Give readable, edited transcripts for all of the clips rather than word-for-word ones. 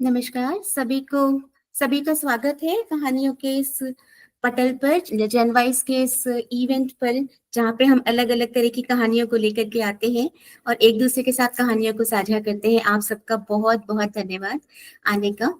नमस्कार सभी का स्वागत है कहानियों के इस पटल पर, जनवाइस के इस इवेंट पर, जहाँ पे हम अलग अलग तरह की कहानियों को लेकर के आते हैं और एक दूसरे के साथ कहानियों को साझा करते हैं। आप सबका बहुत बहुत धन्यवाद आने का।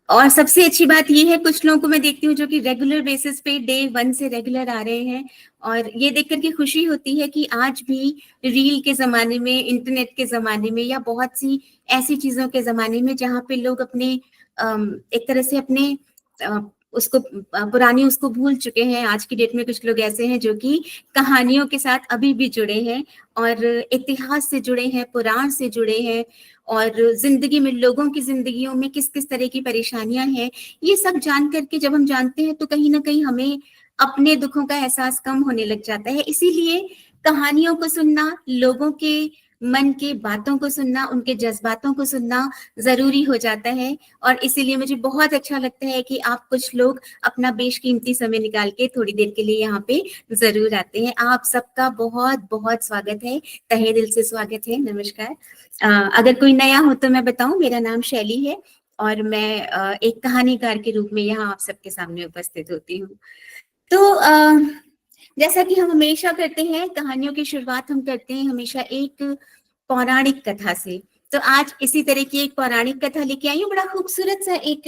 और सबसे अच्छी बात ये है, कुछ लोगों को मैं देखती हूँ जो कि रेगुलर बेसिस पे डे 1 से रेगुलर आ रहे हैं, और ये देख करके खुशी होती है कि आज भी रील के जमाने में, इंटरनेट के जमाने में, या बहुत सी ऐसी चीजों के जमाने में जहाँ पे लोग अपने एक तरह से अपने उसको पुरानी उसको भूल चुके हैं। आज की डेट में कुछ लोग ऐसे हैं जो कि कहानियों के साथ अभी भी जुड़े हैं और इतिहास से जुड़े हैं, पुराण से जुड़े हैं, और जिंदगी में, लोगों की जिंदगियों में किस किस तरह की परेशानियां हैं, ये सब जान करके जब हम जानते हैं तो कहीं ना कहीं हमें अपने दुखों का एहसास कम होने लग जाता है। इसीलिए कहानियों को सुनना, लोगों के मन के बातों को सुनना, उनके जज्बातों को सुनना जरूरी हो जाता है। और इसीलिए मुझे बहुत अच्छा लगता है कि आप कुछ लोग अपना बेशकीमती समय निकाल के थोड़ी देर के लिए यहाँ पे जरूर आते हैं। आप सबका बहुत बहुत स्वागत है, तहे दिल से स्वागत है। नमस्कार। अगर कोई नया हो तो मैं बताऊं, मेरा नाम शैली है और मैं एक कहानीकार के रूप में यहाँ आप सबके सामने उपस्थित होती हूँ। तो जैसा कि हम हमेशा करते हैं, कहानियों की शुरुआत हम करते हैं हमेशा एक पौराणिक कथा से। तो आज इसी तरह की एक पौराणिक कथा लेके आई हूँ। बड़ा खूबसूरत सा एक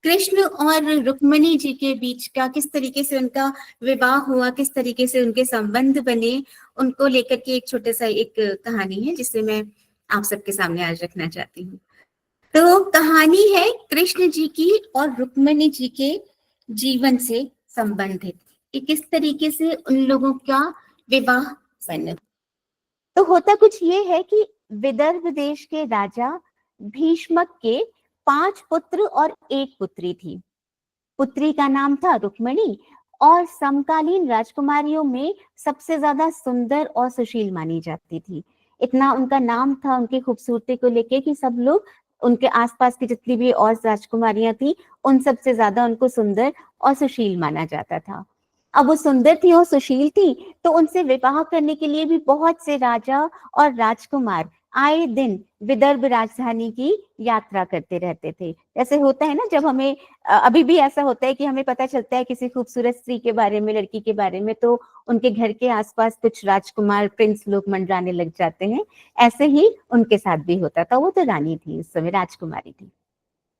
कृष्ण और रुक्मिणी जी के बीच का, किस तरीके से उनका विवाह हुआ, किस तरीके से उनके संबंध बने, उनको लेकर के एक छोटा सा एक कहानी है जिसे मैं आप सबके सामने आज रखना चाहती हूँ। तो कहानी है कृष्ण जी की और रुक्मिणी जी के जीवन से संबंधित, कि किस तरीके से उन लोगों का विवाह बना। तो होता कुछ ये है कि विदर्भ देश के राजा भीष्मक के 5 पुत्र और 1 पुत्री थी। पुत्री का नाम था रुक्मिणी और समकालीन राजकुमारियों में सबसे ज्यादा सुंदर और सुशील मानी जाती थी। इतना उनका नाम था उनकी खूबसूरती को लेके कि सब लोग, उनके आसपास की जितनी भी और राजकुमारियां थी, उन सबसे ज्यादा उनको सुंदर और सुशील माना जाता था। अब वो सुंदर थी और सुशील थी, तो उनसे विवाह करने के लिए भी बहुत से राजा और राजकुमार आए दिन विदर्भ राजधानी की यात्रा करते रहते थे। जैसे होता है ना, जब हमें अभी भी ऐसा होता है कि हमें पता चलता है किसी खूबसूरत स्त्री के बारे में, लड़की के बारे में, तो उनके घर के आसपास कुछ राजकुमार, प्रिंस लोग मंडराने लग जाते हैं। ऐसे ही उनके साथ भी होता था। वो तो रानी थी, उस समय राजकुमारी थी।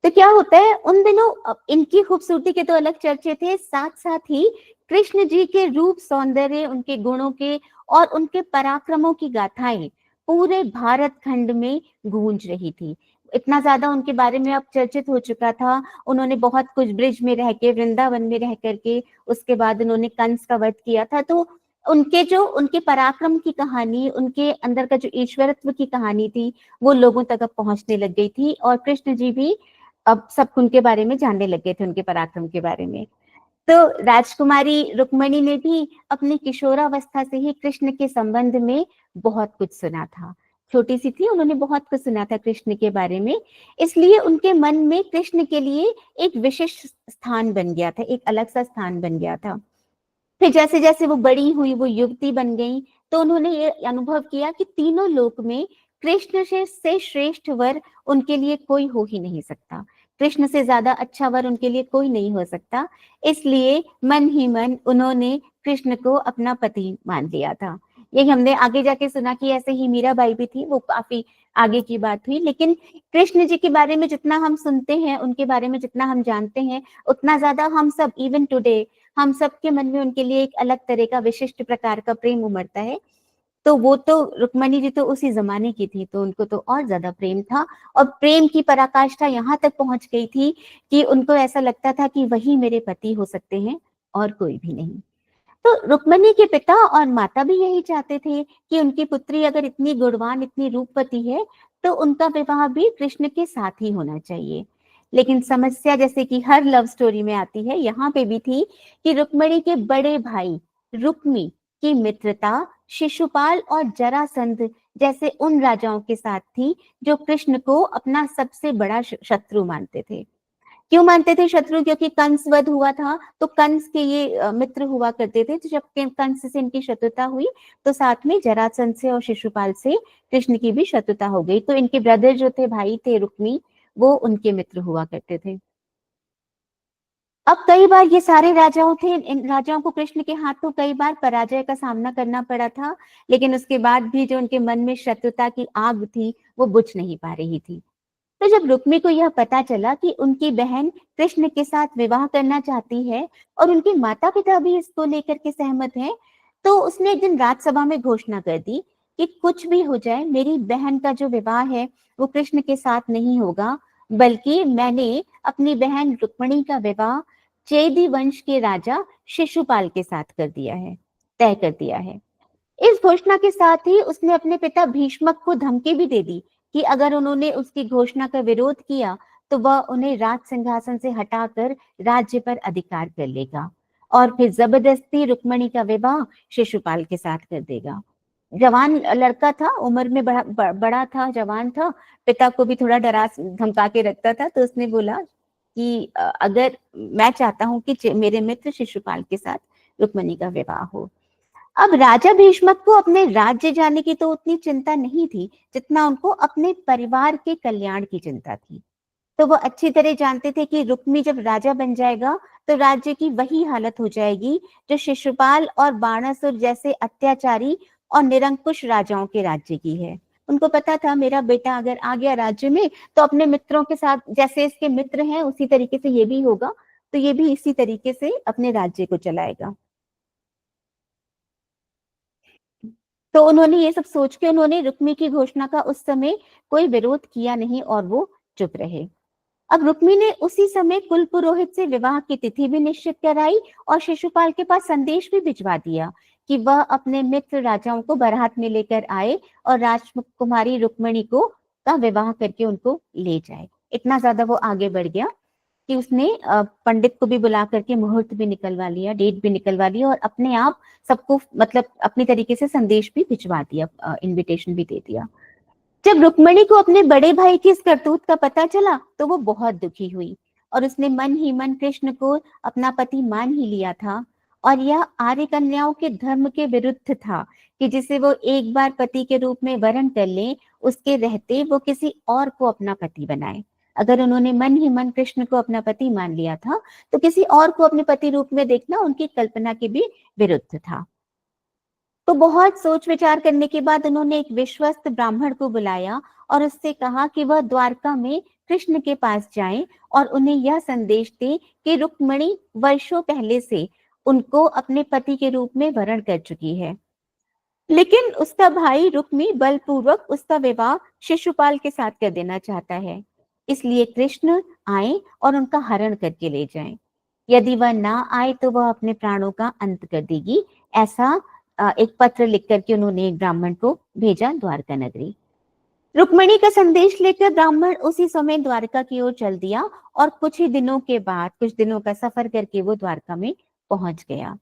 तो क्या होता है, उन दिनों इनकी खूबसूरती के तो अलग चर्चे थे, साथ साथ ही कृष्ण जी के रूप, सौंदर्य, उनके गुणों के और उनके पराक्रमों की गाथाएं पूरे भारत खंड में गूंज रही थी। इतना ज्यादा उनके बारे में अब चर्चित हो चुका था। उन्होंने बहुत कुछ, ब्रिज में रह के, वृंदावन में रह करके, उसके बाद उन्होंने कंस का वध किया था। तो उनके पराक्रम की कहानी, उनके अंदर का जो ईश्वरत्व की कहानी थी, वो लोगों तक अब पहुंचने लग गई थी। और कृष्ण जी भी अब सब उनके बारे में जानने लग गए थे, उनके पराक्रम के बारे में। तो राजकुमारी रुक्मिणी ने भी अपनी किशोरावस्था से ही कृष्ण के संबंध में बहुत कुछ सुना था। छोटी सी थी, उन्होंने बहुत कुछ सुना था कृष्ण के बारे में। इसलिए उनके मन में कृष्ण के लिए एक विशिष्ट स्थान बन गया था, एक अलग सा स्थान बन गया था। फिर जैसे जैसे वो बड़ी हुई, वो युवती बन गई, तो उन्होंने ये अनुभव किया कि तीनों लोक में कृष्ण से श्रेष्ठ वर उनके लिए कोई हो ही नहीं सकता। कृष्ण से ज्यादा अच्छा वर उनके लिए कोई नहीं हो सकता। इसलिए मन ही मन उन्होंने कृष्ण को अपना पति मान लिया था। यही हमने आगे जाके सुना कि ऐसे ही मीराबाई भी थी, वो काफी आगे की बात हुई। लेकिन कृष्ण जी के बारे में जितना हम सुनते हैं, उनके बारे में जितना हम जानते हैं, उतना ज्यादा हम सब, इवन टुडे, हम सबके मन में उनके लिए एक अलग तरह का, विशिष्ट प्रकार का प्रेम उमड़ता है। तो वो तो, रुक्मिणी जी तो उसी जमाने की थी, तो उनको तो और ज्यादा प्रेम था। और प्रेम की पराकाष्ठा यहाँ तक पहुंच गई थी कि उनको ऐसा लगता था कि वही मेरे पति हो सकते हैं और कोई भी नहीं। तो रुक्मिणी के पिता और माता भी यही चाहते थे कि उनकी पुत्री अगर इतनी गुणवान, इतनी रूपवती है, तो उनका विवाह भी कृष्ण के साथ ही होना चाहिए। लेकिन समस्या, जैसे कि हर लव स्टोरी में आती है, यहाँ पे भी थी कि रुक्मिणी के बड़े भाई रुक्मी की मित्रता शिशुपाल और जरासंध जैसे उन राजाओं के साथ थी जो कृष्ण को अपना सबसे बड़ा शत्रु मानते थे। क्यों मानते थे शत्रु? क्योंकि कंस वध हुआ था, तो कंस के ये मित्र हुआ करते थे। तो जब कंस से इनकी शत्रुता हुई, तो साथ में जरासंध से और शिशुपाल से कृष्ण की भी शत्रुता हो गई। तो इनके ब्रदर जो थे, भाई थे रुक्मी, वो उनके मित्र हुआ करते थे। अब कई बार ये सारे राजाओं थे, इन राजाओं को कृष्ण के हाथों कई बार पराजय का सामना करना पड़ा था, लेकिन उसके बाद भी जो उनके मन में शत्रुता की आग थी वो बुझ नहीं पा रही थी। तो जब रुक्मी को यह पता चला कि उनकी बहन कृष्ण के साथ विवाह करना चाहती है और उनके माता पिता भी इसको लेकर के सहमत हैं, तो उसने एक दिन राजसभा में घोषणा कर दी कि कुछ भी हो जाए मेरी बहन का जो विवाह है वो कृष्ण के साथ नहीं होगा, बल्कि मैंने अपनी बहन रुक्मिणी का विवाह चेदी वंश के राजा शिशुपाल के साथ कर दिया है, तय कर दिया है। इस घोषणा के साथ ही उसने अपने पिता भीष्मक को धमकी भी दे दी कि अगर उन्होंने उसकी घोषणा का विरोध किया तो वह उन्हें राज सिंहासन से हटाकर राज्य पर अधिकार कर लेगा और फिर जबरदस्ती रुक्मणी का विवाह शिशुपाल के साथ कर देगा। जवान लड़का था, उम्र में बड़ा था, जवान था, पिता को भी थोड़ा डरा धमका के रखता था। तो उसने बोला कि अगर मैं चाहता हूं कि मेरे मित्र शिशुपाल के साथ रुक्मणी का विवाह हो। अब राजा भीष्मक को अपने राज्य जाने की तो उतनी चिंता नहीं थी जितना उनको अपने परिवार के कल्याण की चिंता थी। तो वो अच्छी तरह जानते थे कि रुक्मी जब राजा बन जाएगा तो राज्य की वही हालत हो जाएगी जो शिशुपाल और बाणासुर जैसे अत्याचारी और निरंकुश राजाओं के राज्य की है। उनको पता था मेरा बेटा अगर आ गया राज्य में तो अपने मित्रों के साथ, जैसे इसके मित्र हैं उसी तरीके से ये भी होगा, तो ये भी इसी तरीके से अपने राज्य को चलाएगा। तो उन्होंने ये सब सोच के उन्होंने रुक्मी की घोषणा का उस समय कोई विरोध किया नहीं और वो चुप रहे। अब रुक्मी ने उसी समय कुल पुरोहित से विवाह की तिथि भी निश्चित कराई और शिशुपाल के पास संदेश भी भिजवा दिया कि वह अपने मित्र राजाओं को बारात में लेकर आए और राजकुमारी रुक्मिणी को का विवाह करके उनको ले जाए। इतना ज्यादा वो आगे बढ़ गया कि उसने पंडित को भी बुला करके मुहूर्त भी निकलवा लिया, डेट भी निकलवा लिया और अपने आप सबको मतलब अपनी तरीके से संदेश भी भिजवा दिया, इनविटेशन भी दे दिया। जब रुक्मिणी को अपने बड़े भाई की इस करतूत का पता चला तो वो बहुत दुखी हुई और उसने मन ही मन कृष्ण को अपना पति मान ही लिया था। और यह आर्य कन्याओं के धर्म के विरुद्ध था कि जिसे वो एक बार पति के रूप में वरण कर ले, उसके रहते वो किसी और को अपना पति बनाए। अगर उन्होंने मन ही मन कृष्ण को अपना पति मान लिया था तो किसी और को अपने पति रूप में देखना उनकी कल्पना के भी विरुद्ध था। तो बहुत सोच विचार करने के बाद उन्होंने एक विश्वस्त ब्राह्मण को बुलाया और उससे कहा कि वह द्वारका में कृष्ण के पास जाएं और उन्हें यह संदेश दे कि रुक्मिणी वर्षों पहले से उनको अपने पति के रूप में वरण कर चुकी है, लेकिन उसका भाई रुक्मी बलपूर्वक उसका विवाह शिशुपाल के साथ कर देना चाहता है। इसलिए कृष्ण आए और उनका हरण करके ले जाएं। यदि वह ना आए तो वह अपने प्राणों का अंत कर देगी। ऐसा एक पत्र लिख करके उन्होंने एक ब्राह्मण को भेजा द्वारका नगरी। रुक्मिणी का संदेश लेकर ब्राह्मण उसी समय द्वारका की ओर चल दिया और कुछ ही दिनों के बाद, कुछ दिनों का सफर करके वो द्वारका में पहुंच गया।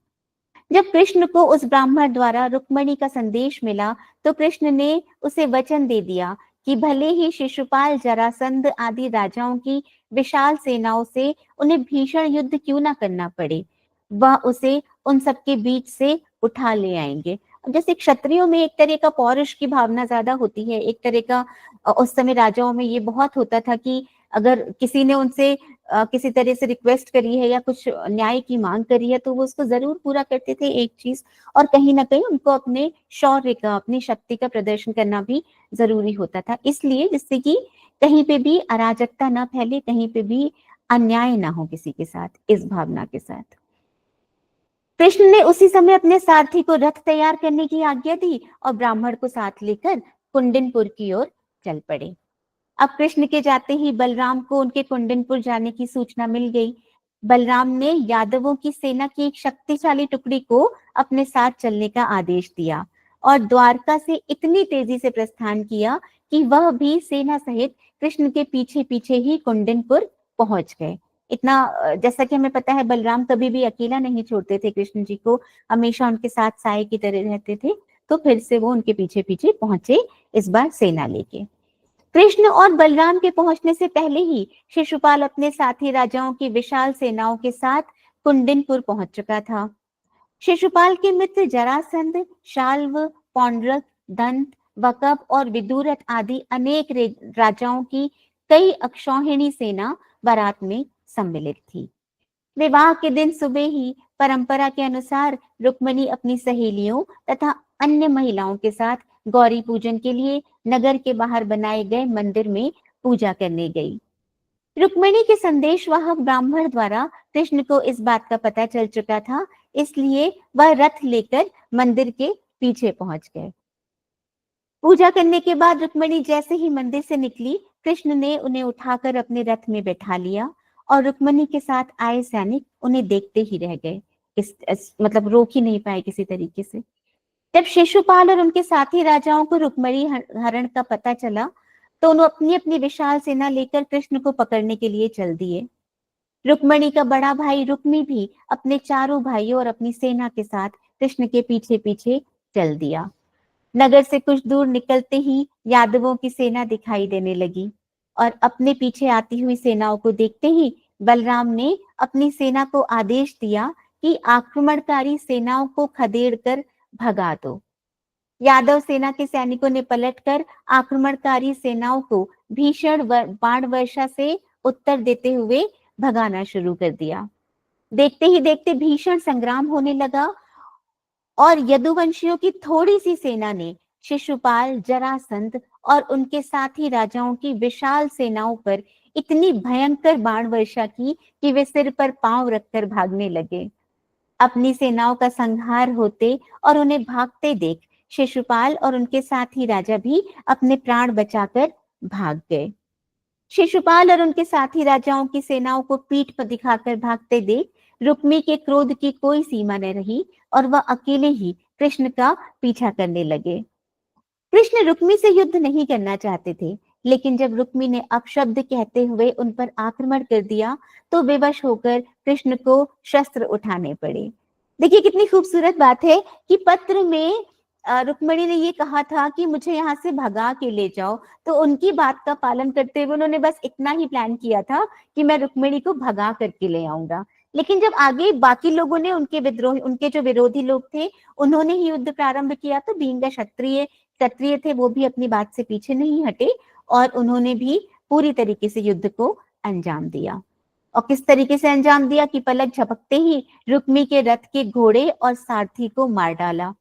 जब कृष्ण को उस ब्राह्मण द्वारा रुक्मिणी का संदेश मिला तो कृष्ण ने उसे वचन दे दिया कि भले ही शिशुपाल, जरासंध आदि राजाओं की विशाल सेनाओं से उन्हें भीषण युद्ध क्यों ना करना पड़े, वह उसे उन सबके बीच से उठा ले आएंगे। जैसे क्षत्रियों में एक तरह का पौरुष की भावना ज्यादा होती है, एक तरह का उस समय राजाओं में ये बहुत होता था कि अगर किसी ने उनसे किसी तरह से रिक्वेस्ट करी है या कुछ न्याय की मांग करी है तो वो उसको जरूर पूरा करते थे एक चीज, और कहीं ना कहीं उनको अपने शौर्य का, अपनी शक्ति का प्रदर्शन करना भी जरूरी होता था, इसलिए जिससे कि कहीं पे भी अराजकता ना फैले, कहीं पे भी अन्याय ना हो किसी के साथ, इस भावना के साथ। कृष्ण ने उसी समय अपने सारथी को रथ तैयार करने की आज्ञा दी और ब्राह्मण को साथ लेकर कुंडनपुर की ओर चल पड़े। अब कृष्ण के जाते ही बलराम को उनके कुंडनपुर जाने की सूचना मिल गई। बलराम ने यादवों की सेना की एक शक्तिशाली टुकड़ी को अपने साथ चलने का आदेश दिया और द्वारका से इतनी तेजी से प्रस्थान किया कि वह भी सेना सहित कृष्ण के पीछे पीछे ही कुंडनपुर पहुंच गए। इतना जैसा कि हमें पता है बलराम कभी भी अकेला नहीं छोड़ते थे कृष्ण जी को, हमेशा उनके साथ साए की तरह रहते थे। तो फिर से वो उनके पीछे पीछे पहुंचे, इस बार सेना लेके। कृष्ण और बलराम के पहुंचने से पहले ही शिशुपाल अपने साथी राजाओं की विशाल सेनाओं के साथ कुंडनपुर पहुंच चुका था। शिशुपाल के मित्र जरासंध, शाल्व, पौंड्रक, दंत, वकब और विदुरथ आदि अनेक राजाओं की कई अक्षौहिणी सेना बारात में सम्मिलित थी। विवाह के दिन सुबह ही परंपरा के अनुसार रुक्मणी अपनी सहेलियों तथा अन्य महिलाओं के साथ गौरी पूजन के लिए नगर के बाहर बनाए गए मंदिर में पूजा करने गई। रुक्मिणी के संदेशवाहक ब्राह्मण द्वारा कृष्ण को इस बात का पता चल चुका था, इसलिए वह रथ लेकर मंदिर के पीछे पहुंच गए। पूजा करने के बाद रुक्मिणी जैसे ही मंदिर से निकली, कृष्ण ने उन्हें उठाकर अपने रथ में बैठा लिया और रुक्मिणी के साथ आए सैनिक उन्हें देखते ही रह गए। मतलब रोक ही नहीं पाए किसी तरीके से। जब शिशुपाल और उनके साथी राजाओं को रुक्मिणी हरण का पता चला, तो उन्होंने अपनी अपनी विशाल सेना लेकर कृष्ण को पकड़ने के लिए चल दिए। रुक्मिणी का बड़ा भाई रुक्मी भी अपने चारों भाइयों और अपनी सेना के साथ कृष्ण के पीछे पीछे चल दिया। नगर से कुछ दूर निकलते ही यादवों की सेना दिखाई देने लगी और अपने पीछे आती हुई सेनाओं को देखते ही बलराम ने अपनी सेना को आदेश दिया कि आक्रमणकारी सेनाओं को खदेड़कर भगा दो। यादव सेना के सैनिकों ने पलटकर आक्रमणकारी सेनाओं को भीषण बाण वर्षा से उत्तर देते हुए भगाना शुरू कर दिया। देखते ही देखते भीषण संग्राम होने लगा और यदुवंशियों की थोड़ी सी सेना ने शिशुपाल, जरासंध और उनके साथी राजाओं की विशाल सेनाओं पर इतनी भयंकर बाण वर्षा की कि वे सिर पर पांव रखकर भागने लगे। अपनी सेनाओं का संहार होते और उन्हें भागते देख शिशुपाल और उनके साथी राजा भी अपने प्राण बचाकर भाग गए। शिशुपाल और उनके साथी राजाओं की सेनाओं को पीठ पर दिखाकर भागते देख रुक्मी के क्रोध की कोई सीमा न रही और वह अकेले ही कृष्ण का पीछा करने लगे। कृष्ण रुक्मी से युद्ध नहीं करना चाहते थे, लेकिन जब रुक्मी ने अपशब्द कहते हुए उन पर आक्रमण कर दिया, तो विवश होकर कृष्ण को शस्त्र उठाने पड़े। देखिए कितनी खूबसूरत बात है कि पत्र में रुक्मिणी ने ये कहा था कि मुझे यहाँ से भगा के ले जाओ, तो उनकी बात का पालन करते हुए उन्होंने बस इतना ही प्लान किया था कि मैं रुक्मिणी को भगा करके ले आऊंगा। लेकिन जब आगे बाकी लोगों ने उनके जो विरोधी लोग थे, उन्होंने ही युद्ध प्रारंभ किया, तो बीइंग क्षत्रिय थे, वो भी अपनी बात से पीछे नहीं हटे और उन्होंने भी पूरी तरीके से युद्ध को अंजाम दिया। और किस तरीके से अंजाम दिया कि पलक झपकते ही रुक्मी के रथ के घोड़े और सारथी को मार डाला।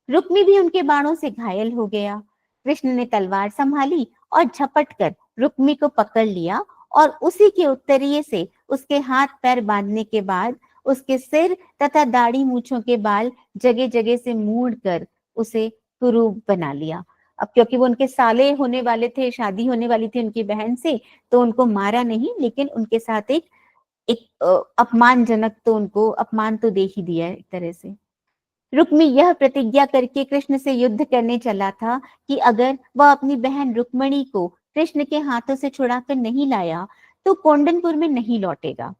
रुक्मी भी उनके बाणों से घायल हो गया। कृष्ण ने तलवार संभाली और झपट कर रुक्मी को पकड़ लिया और उसी के उत्तरीय से उसके हाथ पैर बांधने के बाद उसके सिर तथा दाढ़ी मूछों के बाल जगह जगह से मूड़ कर उसे कुरूप बना लिया। अब क्योंकि वो उनके साले होने वाले थे, शादी होने वाली थी उनकी बहन से, तो उनको मारा नहीं, लेकिन उनके साथ एक अपमानजनक, तो उनको अपमान तो दे ही दिया एक तरह से। रुक्मी यह प्रतिज्ञा करके कृष्ण से युद्ध करने चला था कि अगर वह अपनी बहन रुक्मिणी को कृष्ण के हाथों से छुड़ाकर नहीं लाया, तो कौंडनपुर में नहीं लौटेगा।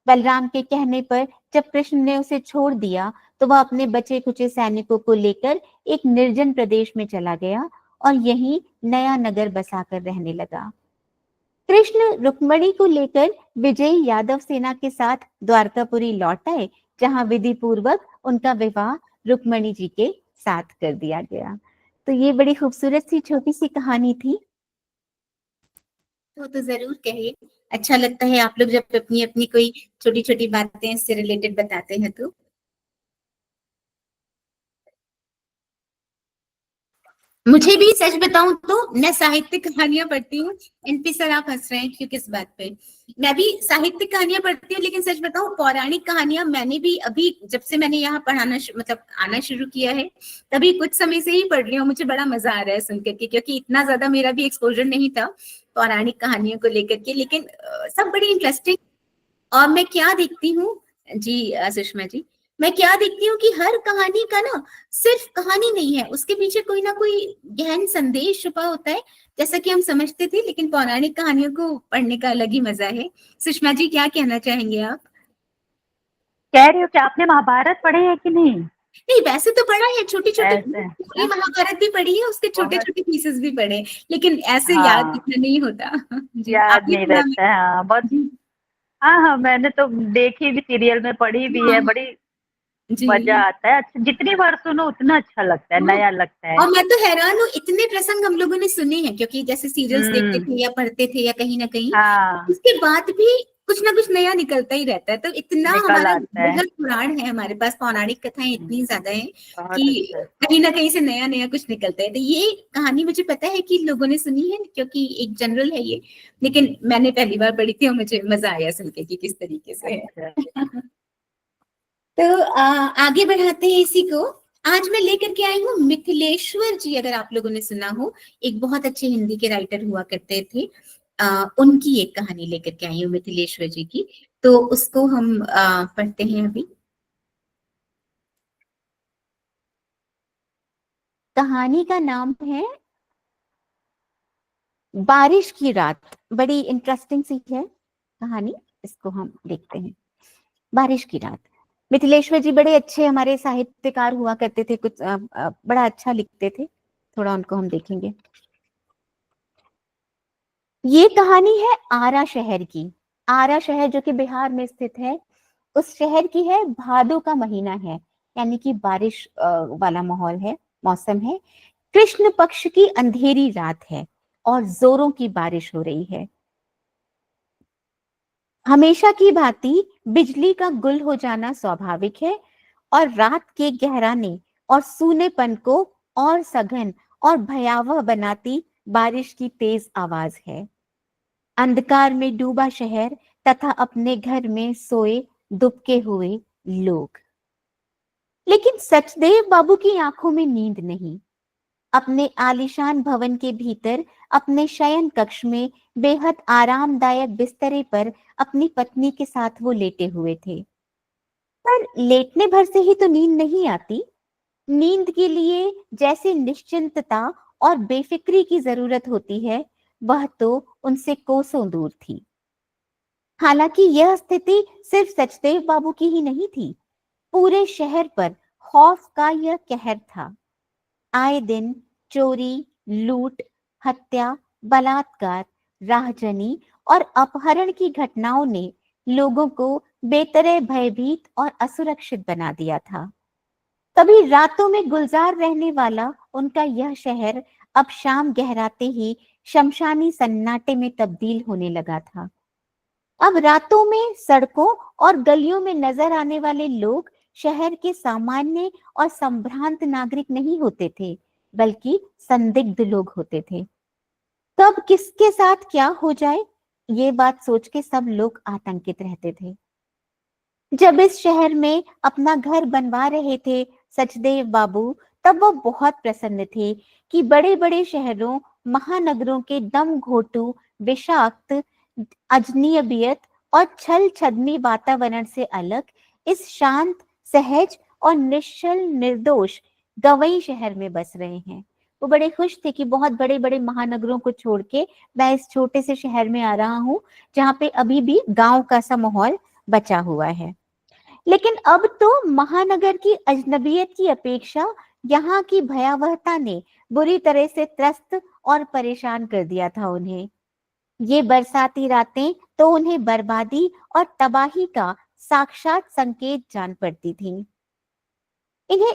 बलराम के कहने पर जब कृष्ण ने उसे छोड़ दिया, तो वह अपने बचे कुचे सैनिकों को लेकर एक निर्जन प्रदेश में चला गया और यहीं नया नगर बसाकर रहने लगा। कृष्ण रुक्मिणी को लेकर विजयी यादव सेना के साथ द्वारकापुरी लौट आए, जहां विधि पूर्वक उनका विवाह रुक्मिणी जी के साथ कर दिया गया। तो ये बड़ी खूबसूरत सी छोटी सी कहानी थी। तो जरूर कहिए, अच्छा लगता है आप लोग जब अपनी अपनी कोई छोटी छोटी बातें इससे रिलेटेड बताते हैं। तो मुझे भी सच बताऊं तो मैं साहित्यिक कहानियां पढ़ती हूँ। एनपी सर आप हंस रहे हैं क्यों, किस बात पे? मैं भी साहित्यिक कहानियां पढ़ती हूँ, लेकिन सच बताऊं पौराणिक कहानियां मैंने भी अभी जब से मैंने यहाँ पढ़ाना मतलब आना शुरू किया है, तभी कुछ समय से ही पढ़ रही हूँ। मुझे बड़ा मजा आ रहा है सुनकर के, क्योंकि इतना ज्यादा मेरा भी एक्सपोजर नहीं था पौराणिक कहानियों को लेकर के, लेकिन सब बड़ी इंटरेस्टिंग। और मैं क्या देखती हूँ जी सुषमा जी, मैं क्या देखती हूँ कि हर कहानी का ना सिर्फ कहानी नहीं है, उसके पीछे कोई ना कोई गहन संदेश छुपा होता है, जैसा कि हम समझते थे। लेकिन पौराणिक कहानियों को पढ़ने का अलग ही मजा है। सुषमा जी क्या कहना चाहेंगे आप? कह रही हो कि आपने महाभारत पढ़े हैं कि नहीं? नहीं, वैसे तो पढ़ा है, छोटी छोटी ऐसे पूरी महाभारत भी पढ़ी है, उसके छोटे बहुत। छोटे पीसेस भी पढ़े, लेकिन ऐसे याद हाँ, इतना नहीं होता। जी याद आगे नहीं थोड़ा रहता है। हाँ बहुत। जी हाँ हाँ, मैंने तो देखी भी, सीरियल में पढ़ी भी है। हाँ बड़ी जी। मजा आता है। अच्छा, जितनी बार सुनो उतना अच्छा लगता है, हाँ, नया लगता है। और मैं तो हैरान हूँ, इतने प्रसंग हम लोगों ने सुने हैं, क्योंकि जैसे सीरियल्स देखते हम्म। थे या पढ़ते थे या कहीं ना कहीं, हाँ, उसके बाद भी कुछ ना कुछ नया निकलता ही रहता है। तो इतना निकल हमारा आता है। बृहद पुराण है, हमारे पास पौराणिक कथाएं इतनी ज्यादा हैं बहुत कि अच्छा। कहीं ना कहीं से नया नया कुछ निकलता है। तो ये कहानी मुझे पता है कि लोगों ने सुनी है, क्योंकि एक जनरल है ये, लेकिन मैंने पहली बार पढ़ी थी और मुझे मजा आया सुन के कि किस तरीके से अच्छा। है। तो आगे बढ़ाते हैं इसी को। आज मैं लेकर के आई हूँ मिथिलेश्वर जी, अगर आप लोगों ने सुना हो, एक बहुत अच्छे हिंदी के राइटर हुआ करते थे। उनकी एक कहानी लेकर के आई हूँ मिथिलेश्वर जी की, तो उसको हम पढ़ते हैं अभी। कहानी का नाम है बारिश की रात। बड़ी इंटरेस्टिंग सी है कहानी, इसको हम देखते हैं। बारिश की रात। मिथिलेश्वर जी बड़े अच्छे हमारे साहित्यकार हुआ करते थे, कुछ बड़ा अच्छा लिखते थे। थोड़ा उनको हम देखेंगे। ये कहानी है आरा शहर की। आरा शहर जो कि बिहार में स्थित है, उस शहर की है। भादो का महीना है, यानी कि बारिश वाला माहौल है, मौसम है। कृष्ण पक्ष की अंधेरी रात है और जोरों की बारिश हो रही है। हमेशा की भांति बिजली का गुल हो जाना स्वाभाविक है, और रात के गहराने और सूनेपन को और सघन और भयावह बनाती बारिश की तेज आवाज है। अंधकार में डूबा शहर तथा अपने घर में सोए दुबके हुए लोग। लेकिन सचदेव बाबू की आंखों में नींद नहीं। अपने आलीशान भवन के भीतर अपने शयन कक्ष में बेहद आरामदायक बिस्तरे पर अपनी पत्नी के साथ वो लेटे हुए थे। पर लेटने भर से ही तो नींद नहीं आती। नींद के लिए जैसे निश्चिंतता और बेफिक्री की जरूरत होती है, वह तो उनसे कोसों दूर थी। हालांकि यह स्थिति सिर्फ सचदेव बाबू की ही नहीं थी, पूरे शहर पर खौफ का यह कहर था। आए दिन चोरी, लूट, हत्या, बलात्कार, राहजनी और अपहरण की घटनाओं ने लोगों को बेतरह भयभीत और असुरक्षित बना दिया था। कभी रातों में गुलजार रहने वाला उनका यह शहर अब शाम गहराते ही शमशानी सन्नाटे में तब्दील होने लगा था। अब रातों में सड़कों और गलियों में नजर आने वाले लोग शहर के सामान्य और संभ्रांत नागरिक नहीं होते थे, बल्कि संदिग्ध लोग होते थे। कब किसके साथ क्या हो जाए, ये बात सोच के सब लोग आतंकित रहते थे। जब इस शहर में अपना घर बनवा रहे थे सचदेव बाबू, तब वो बहुत प्रसन्न थे कि बड़े बड़े शहरों, महानगरों के दम घोटू, विषाक्त, अजनबियत और छल छद्मी वातावरण से अलग इस शांत, सहज और निश्चल निर्दोष गवई शहर में बस रहे हैं। वो बड़े खुश थे कि बहुत बड़े बड़े महानगरों को छोड़ के मैं इस छोटे से शहर में आ रहा हूँ, जहाँ पे अभी भी गांव का सा माहौल बचा हुआ है। लेकिन अब तो महानगर की अजनबियत की अपेक्षा यहाँ की भयावहता ने बुरी तरह से त्रस्त और परेशान कर दिया था उन्हें। ये बरसाती रातें तो उन्हें बर्बादी और तबाही का साक्षात संकेत जान पड़ती थीं। इन्हें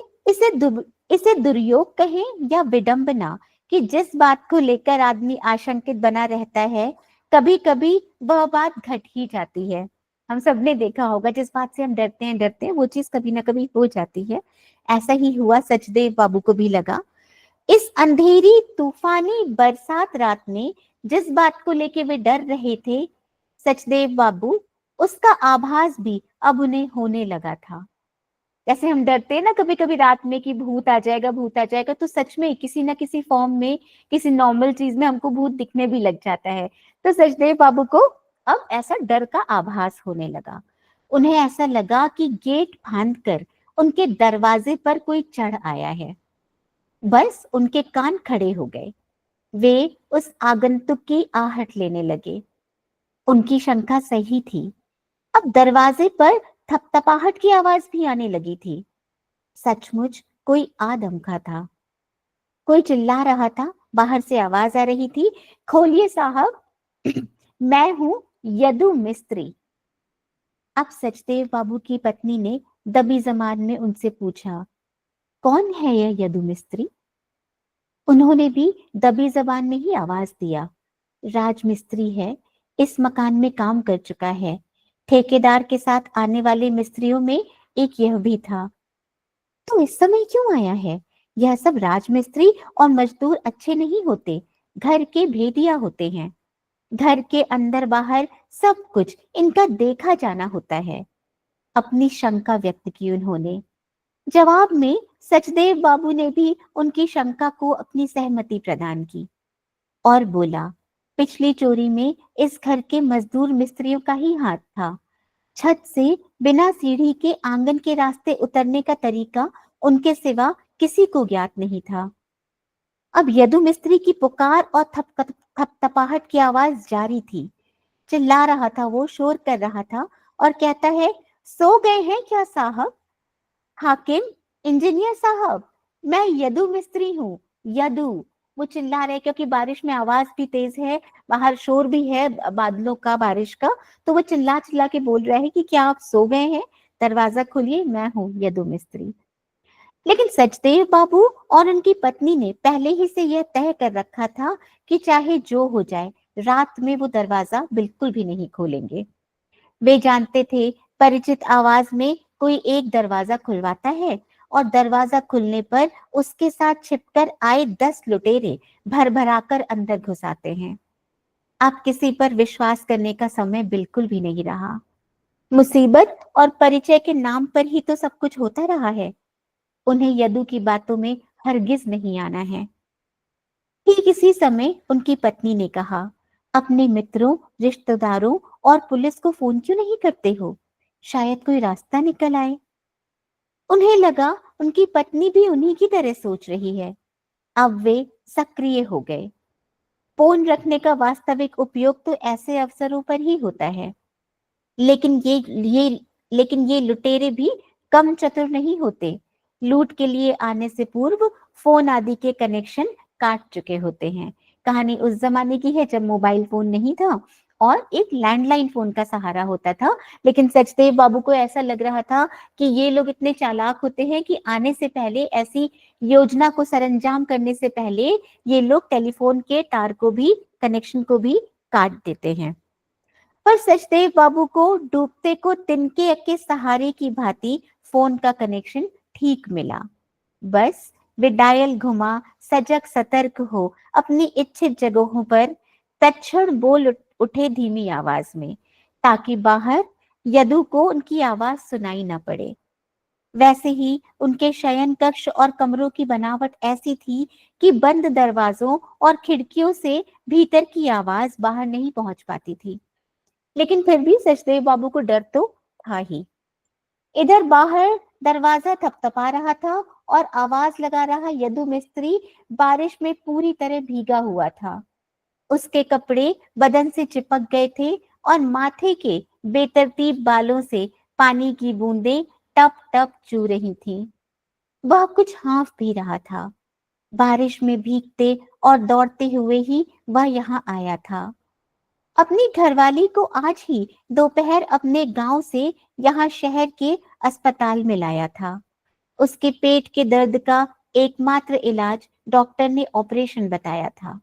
इसे दुर्योग कहें या विडंबना, कि जिस बात को लेकर आदमी आशंकित बना रहता है, कभी कभी वह बात घट ही जाती है। हम सबने देखा होगा, जिस बात से हम डरते हैं वो चीज कभी ना कभी हो जाती है। ऐसा ही हुआ सचदेव बाबू को भी लगा। इस अंधेरी तूफानी बरसात रात में जिस बात को लेके वे डर रहे थे, सचदेव बाबू, उसका आभास भी अब उन्हें होने लगा था। जैसे हम डरते हैं ना कभी कभी रात में कि भूत आ जाएगा, भूत आ जाएगा, तो सच में किसी ना किसी फॉर्म में, किसी नॉर्मल चीज में हमको भूत दिखने भी लग जाता है। तो सचदेव बाबू को अब ऐसा डर का आभास होने लगा। उन्हें ऐसा लगा कि गेट फांद कर उनके दरवाजे पर कोई चढ़ आया है। बस उनके कान खड़े हो गए। वे उस आगंतुक की आहट लेने लगे। उनकी शंका सही थी। अब दरवाजे पर थपथपाहट की आवाज भी आने लगी थी। सचमुच कोई आ धमका था। कोई चिल्ला रहा था। बाहर से आवाज आ रही थी, खोलिए साहब, मैं हूं यदु मिस्त्री। अब सचदेव बाबू की पत्नी ने दबी जबान में उनसे पूछा, कौन है यह यदु मिस्त्री? उन्होंने भी दबी जबान में ही आवाज दिया, राजमिस्त्री है, इस मकान में काम कर चुका है। ठेकेदार के साथ आने वाले मिस्त्रियों में एक यह भी था। तो इस समय क्यों आया है? यह सब राजमिस्त्री और मजदूर अच्छे नहीं होते, घर के भेदिया होते हैं। घर के अंदर बाहर सब कुछ इनका देखा जाना होता है। अपनी शंका व्यक्त की उन्होंने। जवाब में सचदेव बाबू ने भी उनकी शंका को अपनी सहमति प्रदान की और बोला, पिछली चोरी में इस घर के मजदूर मिस्त्रियों का ही हाथ था। छत से बिना सीढ़ी के आंगन के रास्ते उतरने का तरीका उनके सिवा किसी को ज्ञात नहीं था। अब यदु मिस्त्री की पुकार और थपथपाहट की आवाज जारी थी। चिल्ला रहा था वो, शोर कर रहा था और कहता है, सो गए हैं क्या साहब? हाकिम, इंजीनियर साहब, मैं यदु मिस्त्री हूँ, यदु। वो चिल्ला रहे क्योंकि बारिश में आवाज भी तेज है, बाहर शोर भी है बादलों का, बारिश का। तो वो चिल्ला चिल्ला के बोल रहा है कि क्या आप सो गए हैं? दरवाजा खोलिए, मैं हूँ यदु मिस्त्री। लेकिन सचदेव बाबू और उनकी पत्नी ने पहले ही से यह तय कर रखा था कि चाहे जो हो जाए, रात में वो दरवाजा बिल्कुल भी नहीं खोलेंगे। वे जानते थे परिचित आवाज में कोई एक दरवाजा खुलवाता है और दरवाजा खुलने पर उसके साथ छिपकर आए 10 लुटेरे भर भराकर अंदर घुस आते हैं। अब किसी पर विश्वास करने का समय बिल्कुल भी नहीं रहा। मुसीबत और परिचय के नाम पर ही तो सब कुछ होता रहा है। उन्हें यदु की बातों में हरगिज नहीं आना है। ठीक इसी समय उनकी पत्नी ने कहा, अपने मित्रों, रिश्तेदारों और पुलिस को फोन क्यों नहीं करते हो? शायद कोई रास्ता निकल आए। उन्हें लगा उनकी पत्नी भी उन्हीं की तरह सोच रही है। अब वे सक्रिय हो गए। फोन रखने का वास्तविक उपयोग तो ऐसे अवसरों पर ही होता है। लेकिन ये लुटेरे भी कम चतुर नहीं होते। लूट के लिए आने से पूर्व फोन आदि के कनेक्शन काट चुके होते हैं। कहानी उस जमाने की है जब मोबाइल फोन नहीं था और एक लैंडलाइन फोन का सहारा होता था। लेकिन सचदेव बाबू को ऐसा लग रहा था कि ये लोग इतने चालाक होते हैं कि आने से पहले, ऐसी योजना को सरंजाम करने से पहले, ये लोग टेलीफोन के तार को भी, कनेक्शन को भी काट देते हैं। पर सचदेव बाबू को डूबते को तिनके के सहारे की भांति फोन का कनेक्शन ठीक मिला। बस वे डायल घुमा, सजग सतर्क हो अपनी इच्छित जगहों पर तत्क्षण बोल उठे धीमी आवाज में, ताकि बाहर यदु को उनकी आवाज सुनाई न पड़े। वैसे ही उनके शयन कक्ष और कमरों की बनावट ऐसी थी कि बंद दरवाजों और खिड़कियों से भीतर की आवाज बाहर नहीं पहुंच पाती थी। लेकिन फिर भी सचदेव बाबू को डर तो था ही। इधर बाहर दरवाजा थपथपा रहा था और आवाज लगा रहा यदु मिस्त्री बारिश में पूरी तरह भीगा हुआ था। उसके कपड़े बदन से चिपक गए थे और माथे के बेतरतीब बालों से पानी की बूंदें टप टप चू रही थीं। वह कुछ हाँफ भी रहा था। बारिश में भीगते और दौड़ते हुए ही वह यहाँ आया था। अपनी घरवाली को आज ही दोपहर अपने गांव से यहाँ शहर के अस्पताल में लाया था। उसके पेट के दर्द का एकमात्र इलाज डॉक्टर ने ऑपरेशन बताया था।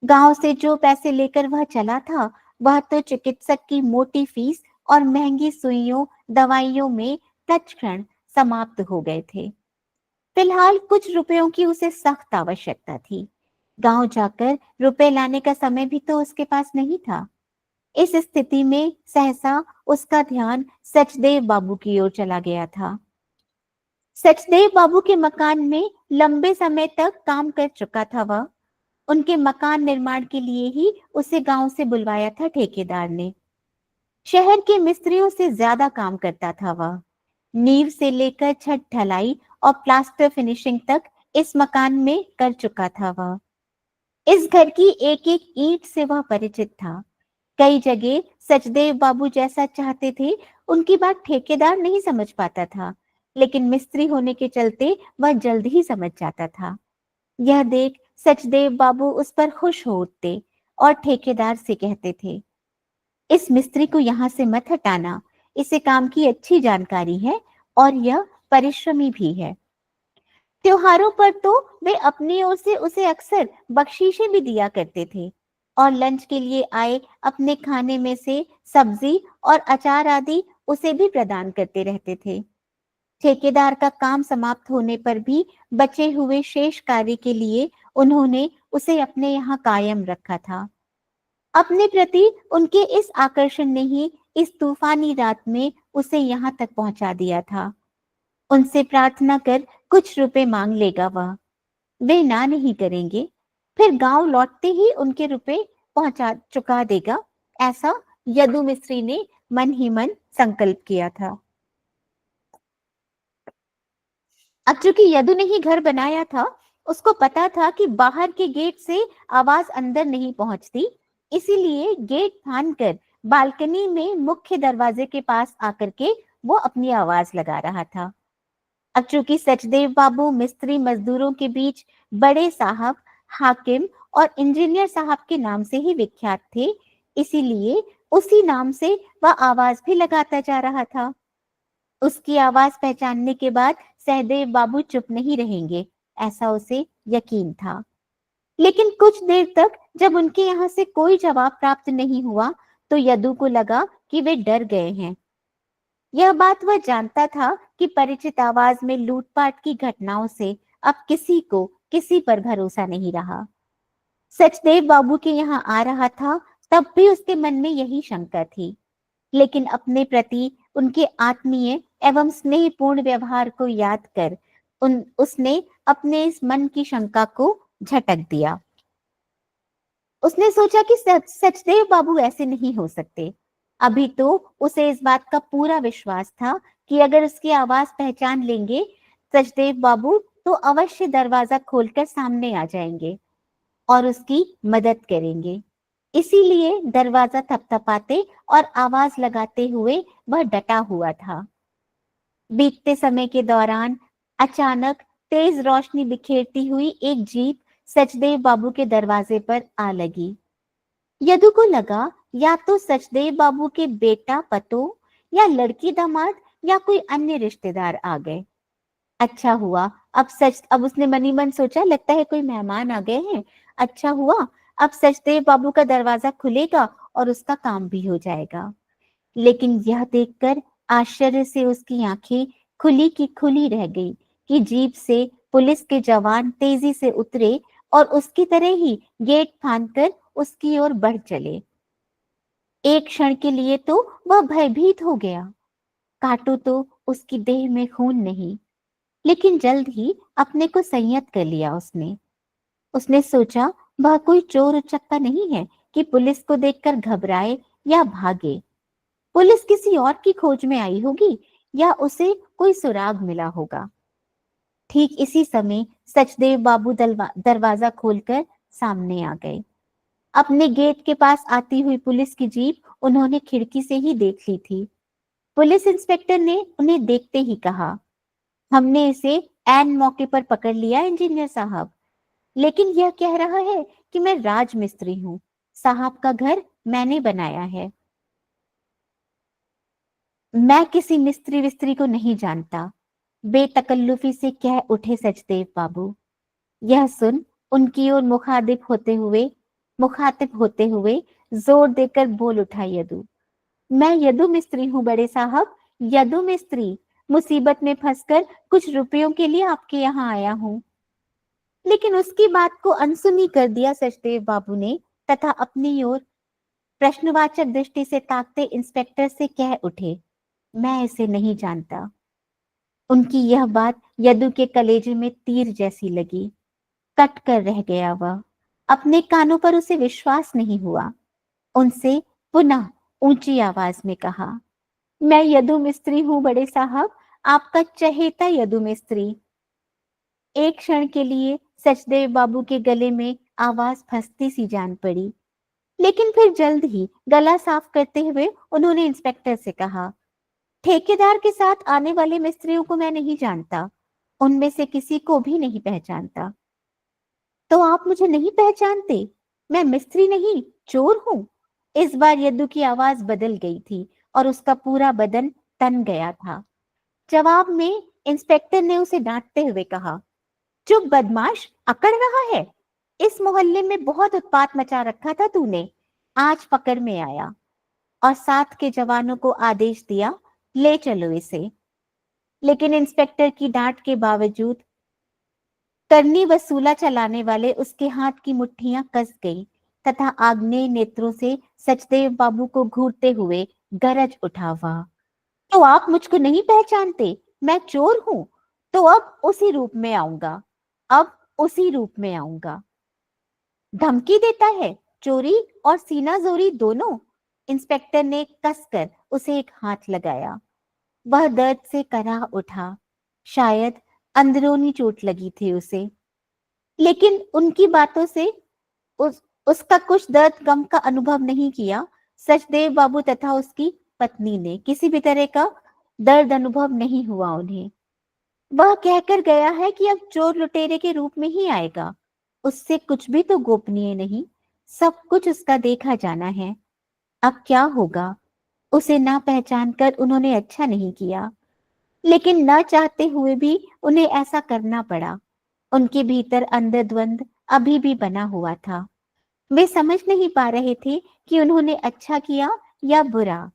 गांव से जो पैसे लेकर वह चला था, वह तो चिकित्सक की मोटी फीस और महंगी सुइयों, दवाइयों में तत्क्षण समाप्त हो गए थे। फिलहाल कुछ रुपयों की उसे सख्त आवश्यकता थी। गांव जाकर रुपए लाने का समय भी तो उसके पास नहीं था। इस स्थिति में सहसा उसका ध्यान सचदेव बाबू की ओर चला गया था। सचदेव बाबू के मकान में लंबे समय तक काम कर चुका था वह। उनके मकान निर्माण के लिए ही उसे गांव से बुलवाया था ठेकेदार ने। शहर के मिस्त्रियों से ज्यादा काम करता था वह। नींव से लेकर छत ढलाई और प्लास्टर फिनिशिंग तक इस मकान में कर चुका था वह। इस घर की एक एक ईंट से वह परिचित था। कई जगह सचदेव बाबू जैसा चाहते थे, उनकी बात ठेकेदार नहीं समझ पाता था, लेकिन मिस्त्री होने के चलते वह जल्द ही समझ जाता था। यह देख सचदेव बाबू उस पर खुश हो उठते और ठेकेदार से कहते थे, इस मिस्त्री को यहाँ से मत हटाना, इसे काम की अच्छी जानकारी है और यह परिश्रमी भी है। त्योहारों पर तो वे अपनी ओर से उसे अक्सर बख्शीशें भी दिया करते थे और लंच के लिए आए अपने खाने में से सब्जी और अचार आदि उसे भी प्रदान करते रहते थे। ठेकेदार का काम समाप्त होने पर भी बचे हुए शेष कार्य के लिए उन्होंने उसे अपने यहाँ कायम रखा था। अपने प्रति उनके इस आकर्षण ने ही इस तूफानी रात में उसे यहाँ तक पहुंचा दिया था। उनसे प्रार्थना कर कुछ रुपए मांग लेगा वह, वे ना नहीं करेंगे, फिर गांव लौटते ही उनके रुपए पहुंचा चुका देगा, ऐसा यदु मिस्त्री ने मन ही मन संकल्प किया था। अब चूंकि यदु ने ही घर बनाया था, उसको पता था कि बाहर के गेट से आवाज अंदर नहीं पहुंचती, इसीलिए गेट फांद कर बालकनी में मुख्य दरवाजे के पास आकर के वो अपनी आवाज लगा रहा था। अब चूंकि सचदेव बाबू मिस्त्री मजदूरों के बीच बड़े साहब, हाकिम और इंजीनियर साहब के नाम से ही विख्यात थे, इसीलिए उसी नाम से वह आवाज भी लगाता जा रहा था। उसकी आवाज पहचानने के बाद सहदेव बाबू चुप नहीं रहेंगे, ऐसा उसे यकीन था। लेकिन कुछ देर तक जब उनके यहाँ से कोई जवाब प्राप्त नहीं हुआ तो यदु को लगा कि वे डर गए हैं। यह बात वह जानता था कि परिचित आवाज में लूटपाट की घटनाओं से अब किसी को किसी पर भरोसा नहीं रहा। सचदेव बाबू के यहाँ आ रहा था तब भी उसके मन में यही शंका थी, लेकिन अपने प्रति उनके आत्मीय एवं स्नेहपूर्ण व्यवहार को याद कर उसने अपने इस मन की शंका को झटक दिया। उसने सोचा कि सचदेव बाबू ऐसे नहीं हो सकते। अभी तो उसे इस बात का पूरा विश्वास था कि अगर उसकी आवाज पहचान लेंगे सचदेव बाबू तो अवश्य दरवाजा खोलकर सामने आ जाएंगे और उसकी मदद करेंगे। इसीलिए दरवाजा थपथपाते और आवाज लगाते हुए वह डटा हुआ था। बीतते समय के दौरान अचानक तेज रोशनी बिखेरती हुई एक जीप सचदेव बाबू के दरवाजे पर आ लगी। यदु को लगा या तो सचदेव बाबू के बेटा पतो या लड़की दामाद या कोई अन्य रिश्तेदार आ गए। अच्छा हुआ, अब उसने मनी मन सोचा, लगता है कोई मेहमान आ गए हैं। अच्छा हुआ, अब सचदेव बाबू का दरवाजा खुलेगा और उसका काम भी हो जाएगा। लेकिन यह देखकर आश्चर्य से उसकी आंखें खुली की खुली रह गई कि जीप से पुलिस के जवान तेजी से उतरे और उसकी तरह ही गेट फांदकर उसकी ओर बढ़ चले। एक क्षण के लिए तो वह भयभीत हो गया। काटो तो उसकी देह में खून नहीं, लेकिन जल्द ही अपने को संयत कर लिया उसने। उसने सोचा वह कोई चोर उचक्का नहीं है कि पुलिस को देखकर घबराए या भागे। पुलिस किसी और की खोज में आई होगी या उसे कोई सुराग मिला होगा। ठीक इसी समय सचदेव बाबू दरवाजा खोलकर सामने आ गए। अपने गेट के पास आती हुई पुलिस की जीप उन्होंने खिड़की से ही देख ली थी। पुलिस इंस्पेक्टर ने उन्हें देखते ही कहा, हमने इसे ऐन मौके पर पकड़ लिया इंजीनियर साहब, लेकिन यह कह रहा है कि मैं राजमिस्त्री हूँ, साहब का घर मैंने बनाया है। मैं किसी मिस्त्री विस्त्री को नहीं जानता, बेतकल्लुफी से कह उठे सचदेव बाबू। यह सुन उनकी ओर मुखातिब होते हुए जोर देकर बोल उठा यदु, मैं यदु मिस्त्री हूँ बड़े साहब, यदु मिस्त्री, मुसीबत में फंसकर कुछ रुपयों के लिए आपके यहाँ आया हूँ। लेकिन उसकी बात को अनसुनी कर दिया सचदेव बाबू ने तथा अपनी ओर प्रश्नवाचक दृष्टि से ताकते इंस्पेक्टर से कह उठे, मैं इसे नहीं जानता। उनकी यह बात यदु के कलेजे में तीर जैसी लगी। कट कर रह गया वह। अपने कानों पर उसे विश्वास नहीं हुआ। उनसे पुनः ऊंची आवाज में कहा, मैं यदु मिस्त्री हूँ बड़े साहब, आपका चहेता यदु मिस्त्री। एक क्षण के लिए सचदेव बाबू के गले में आवाज फंसती सी जान पड़ी, लेकिन फिर जल्द ही गला साफ करते हुए उन्होंने इंस्पेक्टर से कहा, ठेकेदार के साथ आने वाले मिस्त्रियों को मैं नहीं जानता, उनमें से किसी को भी नहीं पहचानता। तो आप मुझे नहीं पहचानते? मैं मिस्त्री नहीं, चोर हूं। इस बार यद्दू की आवाज बदल गई थी और उसका पूरा बदन तन गया था। जवाब में इंस्पेक्टर ने उसे डांटते हुए कहा, चुप बदमाश, अकड़ रहा है। इस मोहल्ले में बहुत उत्पात मचा रखा था तूने, आज पकड़ में आया। और साथ के जवानों को आदेश दिया, ले चलो इसे। लेकिन इंस्पेक्टर की डांट के बावजूद करनी वसूला चलाने वाले उसके हाथ की मुट्ठियां कस गई तथा आग्नेय नेत्रों से सचदेव बाबू को घूरते हुए गरज उठा वह, तो आप मुझको नहीं पहचानते, मैं चोर हूं, तो अब उसी रूप में आऊंगा, अब उसी रूप में आऊंगा। धमकी देता है, चोरी और सीना जोरी दोनों। इंस्पेक्टर ने कसकर उसे एक हाथ लगाया। वह दर्द से कराह उठा, शायद अंदरूनी चोट लगी थी उसे। लेकिन उनकी बातों से उसका कुछ दर्द गम का अनुभव नहीं किया। सचदेव बाबू तथा उसकी पत्नी ने किसी भी तरह का दर्द अनुभव नहीं हुआ उन्हें। वह कहकर गया है कि अब चोर लुटेरे के रूप में ही आएगा, उससे कुछ भी तो गोपनीय नहीं, सब कुछ उसका देखा जाना है। अब क्या होगा, उसे ना पहचान कर उन्होंने अच्छा नहीं किया, लेकिन न चाहते हुए भी उन्हें ऐसा करना पड़ा। उनके भीतर अंदर द्वंद अभी भी बना हुआ था। वे समझ नहीं पा रहे थे कि उन्होंने अच्छा किया या बुरा।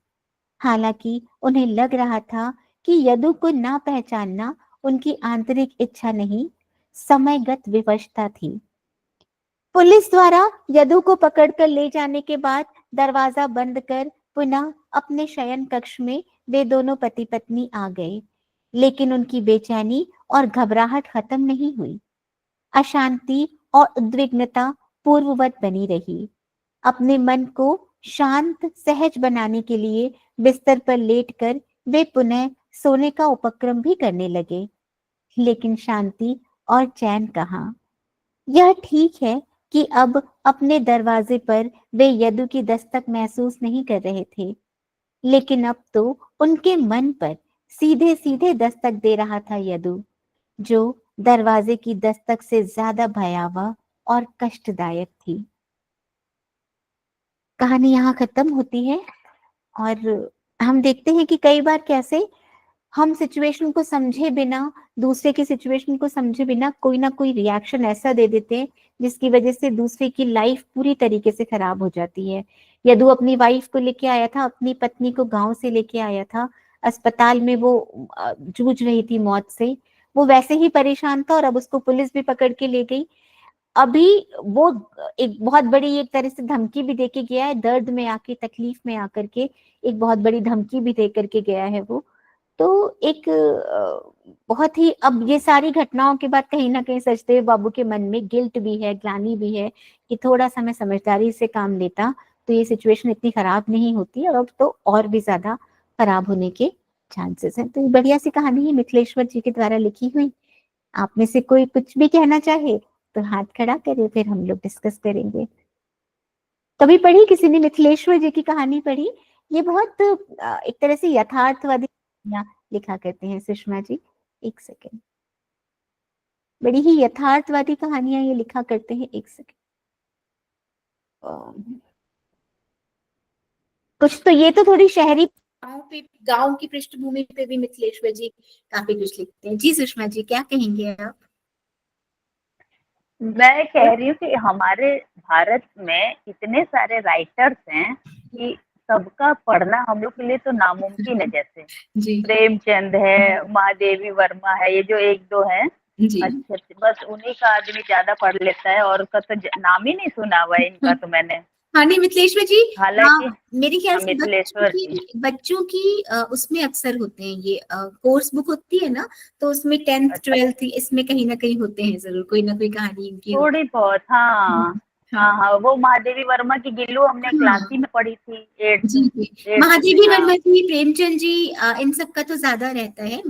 हालांकि उन्हें लग रहा था कि यदु को ना पहचानना उनकी आंतरिक इच्छा नहीं, समयगत विवशता थी। पुलिस द्वारा यदु को पकड़कर ले जाने के बाद दरवाजा बंद कर पुनः अपने शयन कक्ष में वे दोनों पति पत्नी आ गए। लेकिन उनकी बेचैनी और घबराहट खत्म नहीं हुई। अशांति और उद्विग्नता पूर्ववत बनी रही। अपने मन को शांत सहज बनाने के लिए बिस्तर पर लेटकर वे पुनः सोने का उपक्रम भी करने लगे। लेकिन शांति और चैन कहाँ। यह ठीक है कि अब अपने दरवाजे पर वे यदु की दस्तक महसूस नहीं कर रहे थे, लेकिन अब तो उनके मन पर सीधे सीधे दस्तक दे रहा था यदु, जो दरवाजे की दस्तक से ज्यादा भयावह और कष्टदायक थी। कहानी यहाँ खत्म होती है और हम देखते हैं कि कई बार कैसे हम सिचुएशन को समझे बिना, दूसरे की सिचुएशन को समझे बिना कोई ना कोई रिएक्शन ऐसा दे देते हैं जिसकी वजह से दूसरे की लाइफ पूरी तरीके से खराब हो जाती है। यदु अपनी वाइफ को लेके आया था, अपनी पत्नी को गांव से लेके आया था, अस्पताल में वो जूझ रही थी मौत से, वो वैसे ही परेशान था और अब उसको पुलिस भी पकड़ के ले गई। अभी वो एक बहुत बड़ी एक तरह से धमकी भी देके गया है, दर्द में आके तकलीफ में आकर के एक बहुत बड़ी धमकी भी दे करके गया है वो। तो एक बहुत ही, अब ये सारी घटनाओं के बाद कहीं ना कहीं सचदेव बाबू के मन में गिल्ट भी है, ग्लानि भी है कि थोड़ा सा मैं समझदारी से काम लेता तो ये सिचुएशन इतनी खराब नहीं होती, और अब तो और भी ज्यादा खराब होने के चांसेस हैं। तो ये बढ़िया सी कहानी है मिथिलेश्वर जी के द्वारा लिखी हुई। आप में से कोई कुछ भी कहना चाहे तो हाथ खड़ा करे, फिर हम लोग डिस्कस करेंगे। कभी पढ़ी किसी ने मिथिलेश्वर जी की कहानी पढ़ी? ये बहुत एक तरह से यथार्थवादी लिखा करते हैं सुषमा जी। एक सेकेंड, बड़ी ही यथार्थवादी कहानियां ये लिखा करते हैं। एक सेकेंड, कुछ तो ये तो थोड़ी शहरी गांव की पृष्ठभूमि पे भी मिथिलेश्वर जी काफी कुछ लिखते हैं। जी सुषमा जी, क्या कहेंगे आप? मैं कह रही हूँ कि हमारे भारत में इतने सारे राइटर्स हैं कि सबका पढ़ना हम लोग के लिए तो नामुमकिन है। जैसे जी प्रेमचंद है, महादेवी वर्मा है, ये जो एक दो हैं जी अच्छे अच्छे, बस उन्हीं का आदमी ज्यादा पढ़ लेता है, और का तो नाम ही नहीं सुना हुआ है इनका तो मैंने। हाँ नहीं मिथिलेश्वर जी, हालांकि मेरे ख्याल से मिथिलेश्वर जी, बच्चों की उसमें अक्सर होते हैं ये कोर्स बुक होती है ना, तो उसमें 10th अच्छा, 12th इसमें कहीं ना कहीं होते हैं जरूर, कोई ना कोई कहानी इनकी होती थोड़ी बहुत, हाँ है। हाँ हाँ हाँ, वो महादेवी वर्मा की गिल्लू हमने क्लास हाँ ही में पढ़ी थी, जी एट्थ जी, एट्थ में। महादेवी हाँ वर्मा जी, प्रेमचंद जी, इन सब का तो ज्यादा रहता है,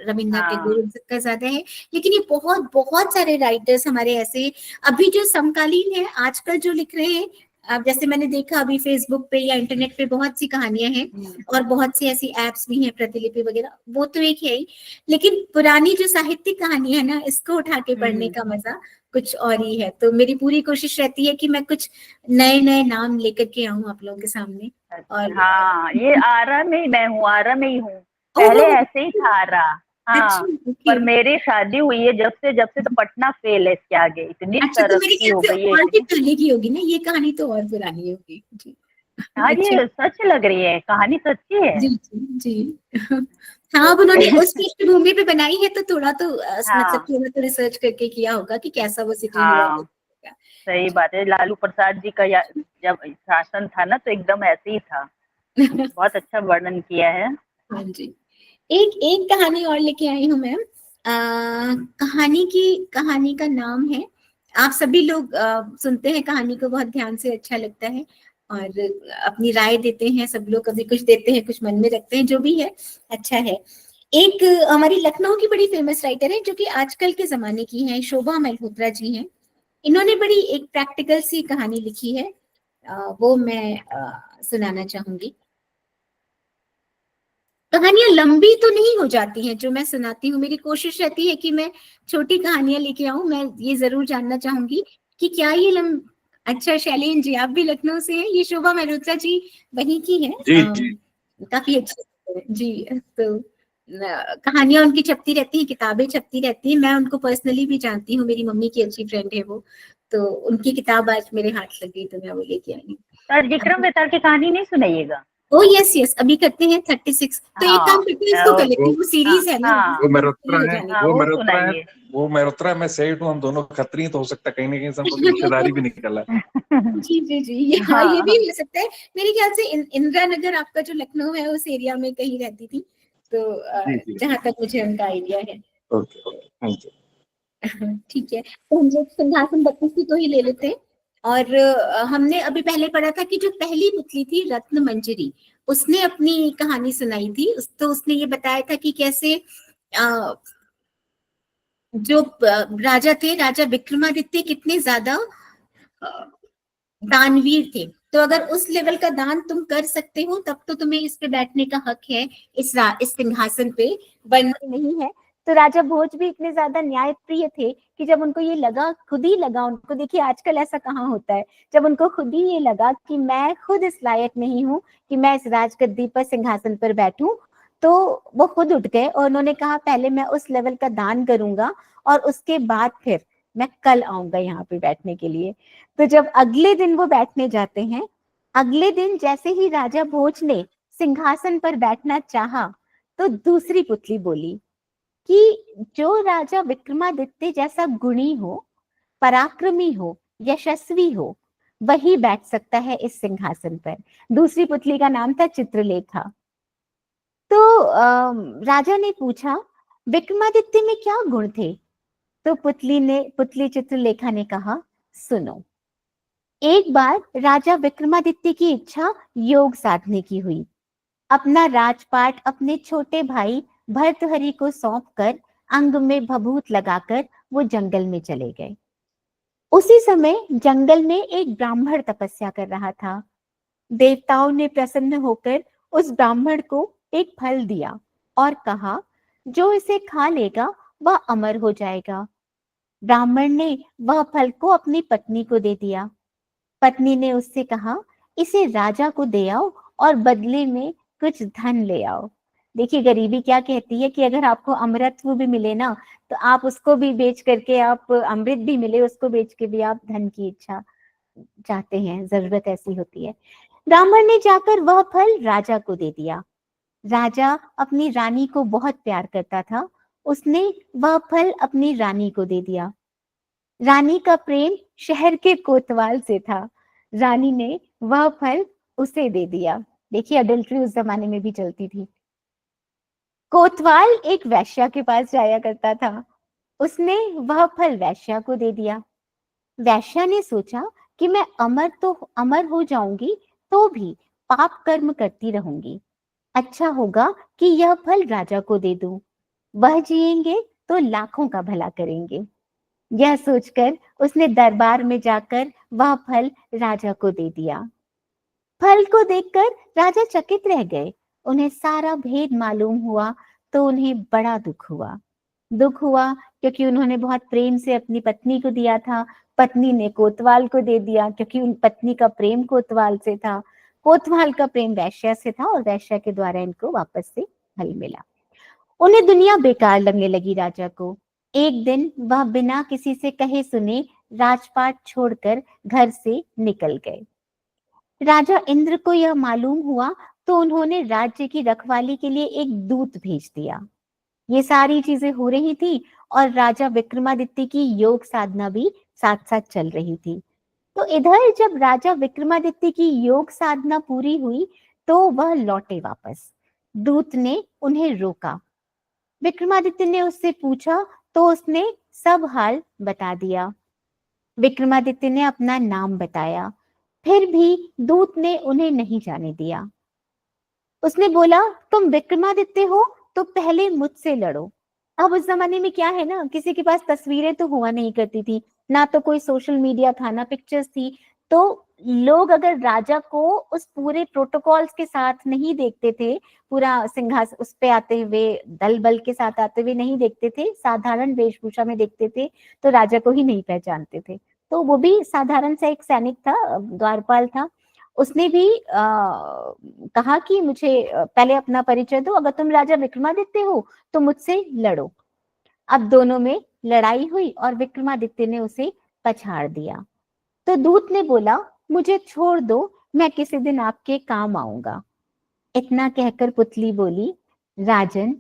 रविन्द्रनाथ टैगोर हाँ इन सब का ज्यादा है। लेकिन ये बहुत बहुत सारे राइटर्स हमारे ऐसे अभी जो समकालीन है आजकल जो लिख रहे हैं, अब जैसे मैंने देखा अभी फेसबुक पे या इंटरनेट पे बहुत सी कहानियां हैं और बहुत सी ऐसी एप्स भी हैं प्रतिलिपि वगैरह, वो तो एक है ही, लेकिन पुरानी जो साहित्यिक कहानी है ना, इसको उठा के पढ़ने का मजा कुछ और ही है। तो मेरी पूरी कोशिश रहती है कि मैं कुछ नए नए नाम लेकर के आऊं आप लोगों के सामने। और हाँ, ये आरा में ही मैं हूँ, आरा में ही हूँ। पहले ओहो, ऐसे ही था रहा। हाँ, अच्छा, ओके। पर मेरी शादी हुई है जब से तो पटना फेल है इसके आगे, इतनी अच्छा, तो मेरे तरक्की ख्याल हो से गई है और भी इतनी। पहले की होगी ना, ये कहानी तो और पुरानी होगी जी। हाँ, अच्छा, ये सच लग रही है, कहानी सच्ची है। जी जी जी। हाँ, अब उन्होंने ओके। उस पृष्ठभूमि पे बनाई है तो थोड़ा तो मतलब हाँ थोड़ा तो रिसर्च करके किया होगा कि कैसा वो सिटी हुआ हाँ, करगा। सही बात है। लालू प्रसाद जी का जब शासन था ना तो एकदम ऐसे ही था। बहुत अच्छा वर्णन किया है। हाँ जी। एक एक कहानी और लेके आई हूँ मैम। कहानी का नाम है, आप सभी लोग सुनते हैं कहानी को बहुत ध्यान से, अच्छा लगता है और अपनी राय देते हैं, सब लोग कभी कुछ देते हैं, कुछ मन में रखते हैं, जो भी है अच्छा है। एक हमारी लखनऊ की बड़ी फेमस राइटर है जो कि आजकल के जमाने की है, शोभा मल्होत्रा जी हैं। इन्होंने बड़ी एक प्रैक्टिकल सी कहानी लिखी है, वो मैं सुनाना चाहूंगी। कहानियां लंबी तो नहीं हो जाती हैं जो मैं सुनाती हूँ, मेरी कोशिश रहती है कि मैं छोटी कहानियां लेके आऊं। मैं ये जरूर जानना चाहूंगी कि क्या ये अच्छा, शैलेन जी आप भी लखनऊ से हैं, ये शोभा मल्होत्रा जी वहीं की है। जी जी। काफी अच्छी है जी। तो कहानियां उनकी छपती रहती हैं, किताबें छपती रहती हैं, मैं उनको पर्सनली भी जानती हूँ, मेरी मम्मी की अच्छी फ्रेंड है वो। तो उनकी किताब आज मेरे हाथ लगी तो मैं वो लेके आई तो विक्रम हूँ। बेताल की कहानी नहीं सुनाइएगा? ओ यस यस, अभी करते हैं 36। तो एक हाँ काम करते हैं, इसको कर लेते वो हैं, वो हाँ सीरीज है ना, हाँ वो पूरी मेरोत्रा हो है, जाने हाँ, वो वो मेरोत्रा है, सुनाइए। वो मेरोत्रा है, मैं सेठ हूँ, हम दोनों खत्री हैं, तो हो सकता है कहीं ना कहीं से हम लोग की रिश्तेदारी भी निकल आए। जी जी जी, ये हाँ, ये भी हाँ हो सकता है। मेरे ख्याल से इंदिरा नगर आपका जो लखनऊ है उस एरिया में कहीं रहती थी, तो जी जी। जहां तक मुझे उनका आइडिया है। Okay okay, thank you. ठीक है, तो हम लोग सिंहासन 32 को ही ले लेते हैं। और हमने अभी पहले पढ़ा था कि जो पहली पुतली थी रत्न मंजरी, उसने अपनी कहानी सुनाई थी। तो उसने ये बताया था कि कैसे जो राजा थे, राजा विक्रमादित्य कितने ज्यादा अ, दानवीर थे। तो अगर उस लेवल का दान तुम कर सकते हो तब तो तुम्हें इस पे बैठने का हक है, इस सिंहासन पे, वरना नहीं है। तो राजा भोज भी इतने ज्यादा न्याय प्रिय थे कि जब उनको ये लगा, खुद ही लगा उनको, देखिए आजकल ऐसा कहाँ होता है, जब उनको खुद ही ये लगा कि मैं खुद इस लायक नहीं हूँ कि मैं इस राजगद्दी पर, सिंहासन पर बैठूं, तो वो खुद उठ गए और उन्होंने कहा पहले मैं उस लेवल का दान करूंगा और उसके बाद फिर मैं कल आऊंगा यहाँ पे बैठने के लिए। तो जब अगले दिन वो बैठने जाते हैं, अगले दिन जैसे ही राजा भोज ने सिंहासन पर बैठना चाहा, तो दूसरी पुतली बोली कि जो राजा विक्रमादित्य जैसा गुणी हो, पराक्रमी हो, यशस्वी हो, वही बैठ सकता है इस सिंहासन पर। दूसरी पुतली का नाम था चित्रलेखा। तो राजा ने पूछा विक्रमादित्य में क्या गुण थे? तो पुतली चित्रलेखा ने कहा, सुनो, एक बार राजा विक्रमादित्य की इच्छा योग साधने की हुई। अपना राजपाट अपने छोटे भाई भर्तृहरि को सौंपकर अंग में भभूत लगाकर वो जंगल में चले गए। उसी समय जंगल में एक ब्राह्मण तपस्या कर रहा था। देवताओं ने प्रसन्न होकर उस ब्राह्मण को एक फल दिया और कहा, जो इसे खा लेगा वह अमर हो जाएगा। ब्राह्मण ने वह फल को अपनी पत्नी को दे दिया। पत्नी ने उससे कहा, इसे राजा को दे आओ और बदले में कुछ धन ले आओ। देखिए गरीबी क्या कहती है कि अगर आपको अमरत्व भी मिले ना, तो आप उसको भी बेच करके, आप अमृत भी मिले उसको बेच के भी आप धन की इच्छा चाहते हैं, जरूरत ऐसी होती है। ब्राह्मण ने जाकर वह फल राजा को दे दिया। राजा अपनी रानी को बहुत प्यार करता था, उसने वह फल अपनी रानी को दे दिया। रानी का प्रेम शहर के कोतवाल से था, रानी ने वह फल उसे दे दिया। देखिए अडल्ट्री उस जमाने में भी चलती थी। कोतवाल एक वैश्या के पास जाया करता था, उसने वह फल वैश्या को दे दिया। वैश्या ने सोचा कि मैं अमर हो जाऊंगी तो भी पाप कर्म करती रहूंगी, अच्छा होगा कि यह फल राजा को दे दूं, वह जिएंगे तो लाखों का भला करेंगे। यह सोचकर उसने दरबार में जाकर वह फल राजा को दे दिया। फल को देखकर राजा चकित रह गए। उन्हें सारा भेद मालूम हुआ तो उन्हें बड़ा दुख हुआ। दुख हुआ क्योंकि उन्होंने बहुत प्रेम से अपनी पत्नी को दिया था, पत्नी ने कोतवाल को दे दिया क्योंकि उन पत्नी का प्रेम कोतवाल से था, कोतवाल का प्रेम वैश्या से था और वैश्या के द्वारा इनको वापस से फल मिला। उन्हें दुनिया बेकार लगने लगी राजा को। एक दिन वह बिना किसी से कहे सुने राजपाट छोड़कर घर से निकल गए। राजा इंद्र को यह मालूम हुआ तो उन्होंने राज्य की रखवाली के लिए एक दूत भेज दिया। ये सारी चीजें हो रही थी और राजा विक्रमादित्य की योग साधना भी साथ साथ चल रही थी। तो इधर जब राजा विक्रमादित्य की योग साधना पूरी हुई तो वह लौटे वापस। दूत ने उन्हें रोका। विक्रमादित्य ने उससे पूछा तो उसने सब हाल बता दिया। विक्रमादित्य ने अपना नाम बताया, फिर भी दूत ने उन्हें नहीं जाने दिया। उसने बोला, तुम विक्रमादित्य हो तो पहले मुझसे लड़ो। अब उस जमाने में क्या है ना, किसी के पास तस्वीरें तो हुआ नहीं करती थी, ना तो कोई सोशल मीडिया था, ना पिक्चर्स थी। तो लोग अगर राजा को उस पूरे प्रोटोकॉल्स के साथ नहीं देखते थे, पूरा सिंहासन उस पे आते हुए दल बल के साथ आते हुए नहीं देखते थे, साधारण वेशभूषा में देखते थे, तो राजा को ही नहीं पहचानते थे। तो वो भी साधारण सा एक सैनिक था, द्वारपाल था। उसने भी कहा कि मुझे पहले अपना परिचय दो, अगर तुम राजा विक्रमादित्य हो तो मुझसे लड़ो। अब दोनों में लड़ाई हुई और विक्रमादित्य ने उसे पछाड़ दिया। तो दूत ने बोला, मुझे छोड़ दो, मैं किसी दिन आपके काम आऊंगा। इतना कहकर पुतली बोली, राजन,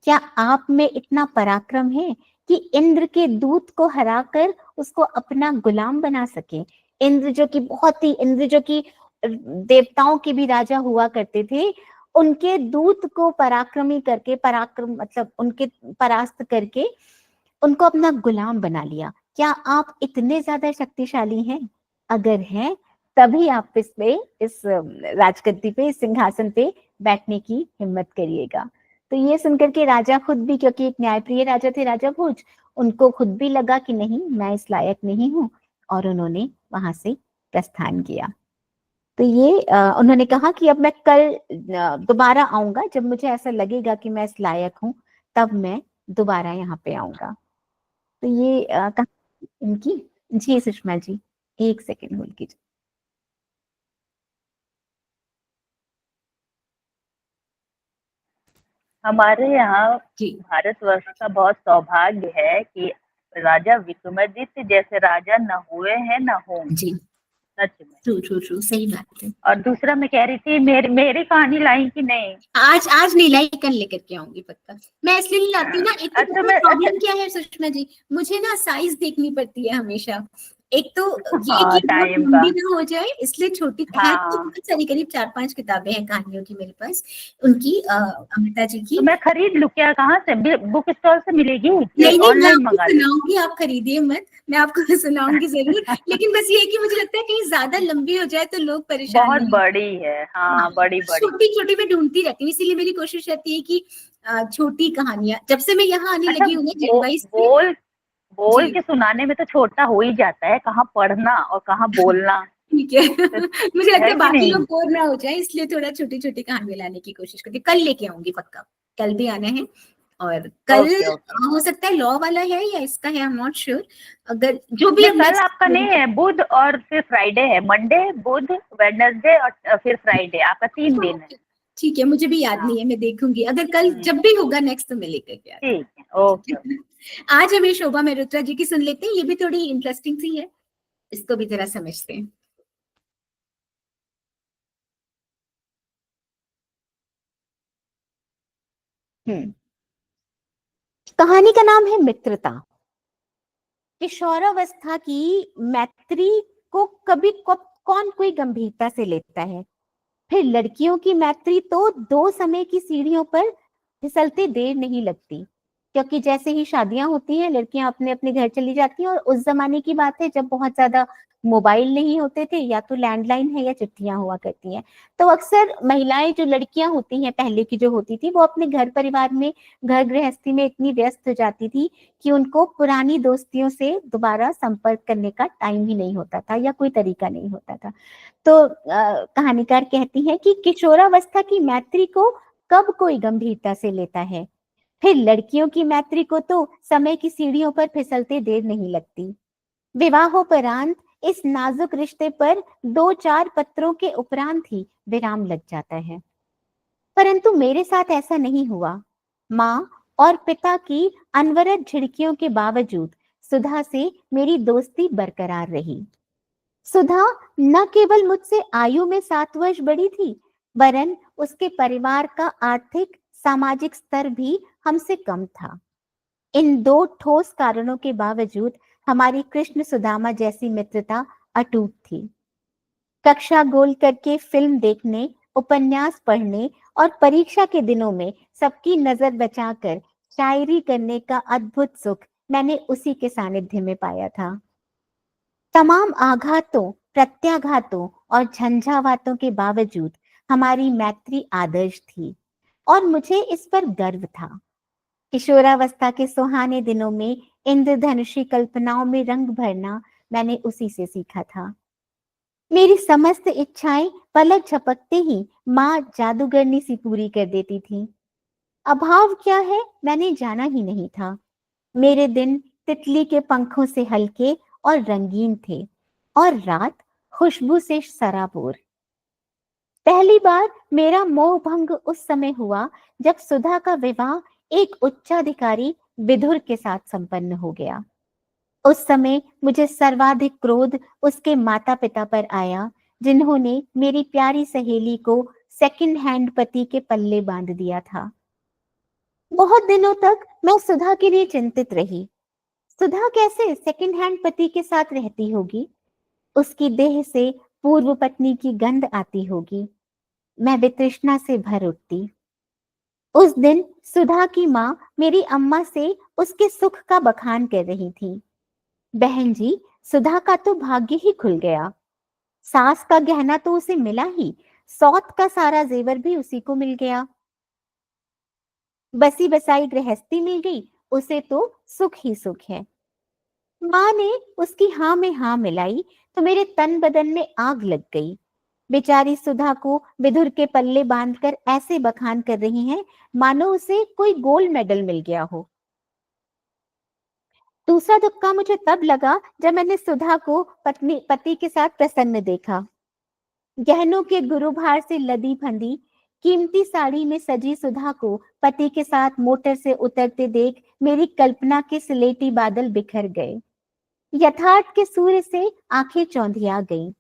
क्या आप में इतना पराक्रम है कि इंद्र के दूत को हराकर उसको अपना गुलाम बना सके? इंद्र जो कि देवताओं के भी राजा हुआ करते थे, उनके दूत को पराक्रमी करके, पराक्रम मतलब उनके परास्त करके उनको अपना गुलाम बना लिया। क्या आप इतने ज्यादा शक्तिशाली हैं? अगर हैं तभी आप इस राजगद्दी पे, इस सिंहासन पे बैठने की हिम्मत करिएगा। तो ये सुनकर के राजा खुद भी, क्योंकि एक न्यायप्रिय राजा थे राजा भोज, उनको खुद भी लगा कि नहीं, मैं इस लायक नहीं हूँ, और उन्होंने वहां से प्रस्थान किया। तो ये उन्होंने कहा कि अब मैं कल दोबारा आऊंगा, जब मुझे ऐसा लगेगा कि मैं इस लायक हूँ तब मैं दोबारा यहाँ पे आऊंगा। तो ये कहानी इनकी। जी सुषमा जी, एक सेकेंड होल्ड कीजिए। हमारे यहाँ जी भारतवर्ष का बहुत सौभाग्य है कि राजा विक्रमादित्य जैसे राजा न हुए हैं न होंगे, जी, सच में। ट्रू ट्रू ट्रू, सही बात है। और दूसरा मैं कह रही थी, मेरी कहानी लाई कि नहीं? आज नीलाई कल लेकर के आऊंगी पक्का। मैं इसलिए नहीं लाती ना, एक तो अच्छा, मैं प्रॉब्लम क्या है सुषमा जी, मुझे ना साइज देखनी पड़ती है हमेशा। एक तो ये हाँ, कि बहुत टाइम का। लंबी ना हो जाए, इसलिए छोटी है तो हाँ, बहुत सारी, करीब 4-5 किताबें हैं कहानियों की मेरे पास, उनकी अमृता जी की। तो मैं खरीद लूं क्या? कहाँ से, बुक स्टॉल से मिलेगी कि नहीं नहीं, मैं ऑनलाइन आपको मंगा लूं? सुनाऊंगी, आप खरीदिए मत, मैं आपको सुनाऊंगी जरूर। लेकिन बस ये है कि मुझे लगता है कहीं ज्यादा लंबी हो जाए तो लोग परेशान बहुत नहीं। बड़ी है, हाँ, बड़ी बड़ी। छोटी छोटी मैं ढूंढती रहती हूँ, इसीलिए मेरी कोशिश रहती है कि छोटी कहानियां, जब से मैं यहाँ आने अच्छा, लगी हूँ ना जेनवाइस पे। बोल बोल जी के सुनाने में तो छोटा हो ही जाता है, कहाँ पढ़ना और कहाँ बोलना। ठीक है। तो मुझे लगता है है कि बाकी नहीं? लोग बोर ना हो जाए, इसलिए थोड़ा छोटी छोटी कहानियां लाने की कोशिश करती हूँ। कल लेके आऊंगी पक्का, कल भी आना है। और कल ओके ओके। हो सकता है लॉ वाला है या इसका है, आई एम नॉट श्योर। अगर जो भी नहीं, अब कल आपका नेक्स्ट। नहीं है, बुध और फिर फ्राइडे है। मंडे, बुध, वेडनेसडे और फिर फ्राइडे, आपका 3 दिन है। ठीक है, मुझे भी याद हाँ। नहीं है, मैं देखूंगी, अगर कल जब भी होगा नेक्स्ट तो मैं लेकर के आती ठीक है, ओके ओके। हूँ। आज हमें शोभा मेहरोत्रा जी की सुन लेते हैं, ये भी थोड़ी इंटरेस्टिंग सी है, इसको भी जरा समझते हैं। कहानी का नाम है मित्रता। किशोरावस्था की मैत्री को कौन कोई गंभीरता से लेता है? फिर लड़कियों की मैत्री तो 2 समय की सीढ़ियों पर फिसलते देर नहीं लगती, क्योंकि जैसे ही शादियां होती हैं लड़कियां अपने अपने घर चली जाती हैं। और उस जमाने की बात है जब बहुत ज्यादा मोबाइल नहीं होते थे, या तो लैंडलाइन है या चिट्ठियां हुआ करती हैं। तो अक्सर महिलाएं, जो लड़कियां होती हैं पहले की जो होती थी, वो अपने घर परिवार में, घर गृहस्थी में इतनी व्यस्त हो जाती थी कि उनको पुरानी दोस्तियों से दोबारा संपर्क करने का टाइम ही नहीं होता था, या कोई तरीका नहीं होता था। तो कहानीकार कहती हैं कि किशोरावस्था की मैत्री को कब कोई गंभीरता से लेता है, फिर लड़कियों की मैत्री को तो समय की सीढ़ियों पर फिसलते देर नहीं लगती। विवाहोपरांत इस नाजुक रिश्ते पर 2-4 पत्रों के उपरांत ही विराम लग जाता है। परंतु मेरे साथ ऐसा नहीं हुआ। माँ और पिता की अनवरत झिड़कियों के बावजूद सुधा से मेरी दोस्ती बरकरार रही। सुधा न केवल मुझसे आयु में 7 वर्ष बड़ी थी, वरन उसके परिवार का आर्थिक सामाजिक स्तर भी हमसे कम था। इन दो ठोस कारणों के बावजूद हमारी कृष्ण सुदामा जैसी मित्रता अटूट थी। कक्षा गोल करके फिल्म देखने, उपन्यास पढ़ने और परीक्षा के दिनों में सबकी नजर बचाकर शायरी करने का अद्भुत सुख मैंने उसी के सानिध्य में पाया था। तमाम आघातों, प्रत्याघातों और झंझावातों के बावजूद हमारी मैत्री आदर्श थी और मुझे इस पर गर्व था। किशोरावस्था के सुहाने दिनों में इंद्रधनुषी कल्पनाओं में रंग भरना मैंने उसी से सीखा था। मेरी समस्त इच्छाएं पलक झपकते ही माँ जादूगरनी सी पूरी कर देती थी। अभाव क्या है मैंने जाना ही नहीं था। मेरे दिन तितली के पंखों से हल्के और रंगीन थे और रात खुशबू से सराबोर। पहली बार मेरा मोह भंग उस समय हुआ जब सुधा का विवाह एक उच्चाधिकारी विदुर के साथ संपन्न हो गया। उस समय मुझे सर्वाधिक क्रोध उसके माता पिता पर आया, जिन्होंने मेरी प्यारी सहेली को सेकंड हैंड पति के पल्ले बांध दिया था। बहुत दिनों तक मैं सुधा के लिए चिंतित रही। सुधा कैसे सेकंड हैंड पति के साथ रहती होगी? उसकी देह से पूर्व पत्नी की गंध आती होगी। मैं वितृष्णा से भर उठती। उस दिन सुधा की माँ मेरी अम्मा से उसके सुख का बखान कर रही थी। बहन जी, सुधा का तो भाग्य ही खुल गया। सास का गहना तो उसे मिला ही, सौत का सारा जेवर भी उसी को मिल गया। बसी बसाई गृहस्थी मिल गई, उसे तो सुख ही सुख है। माँ ने उसकी हाँ में हाँ मिलाई तो मेरे तन बदन में आग लग गई। बेचारी सुधा को विदुर के पल्ले बांधकर ऐसे बखान कर रही हैं मानो उसे कोई गोल्ड मेडल मिल गया हो। दूसरा धक्का मुझे तब लगा जब मैंने सुधा को पति के साथ प्रसन्न देखा। गहनों के गुरुभार से लदी फंदी कीमती साड़ी में सजी सुधा को पति के साथ मोटर से उतरते देख मेरी कल्पना के सिलेटी बादल बिखर गए। यथार्थ के सूर्य से आंखें चौंधिया गईं।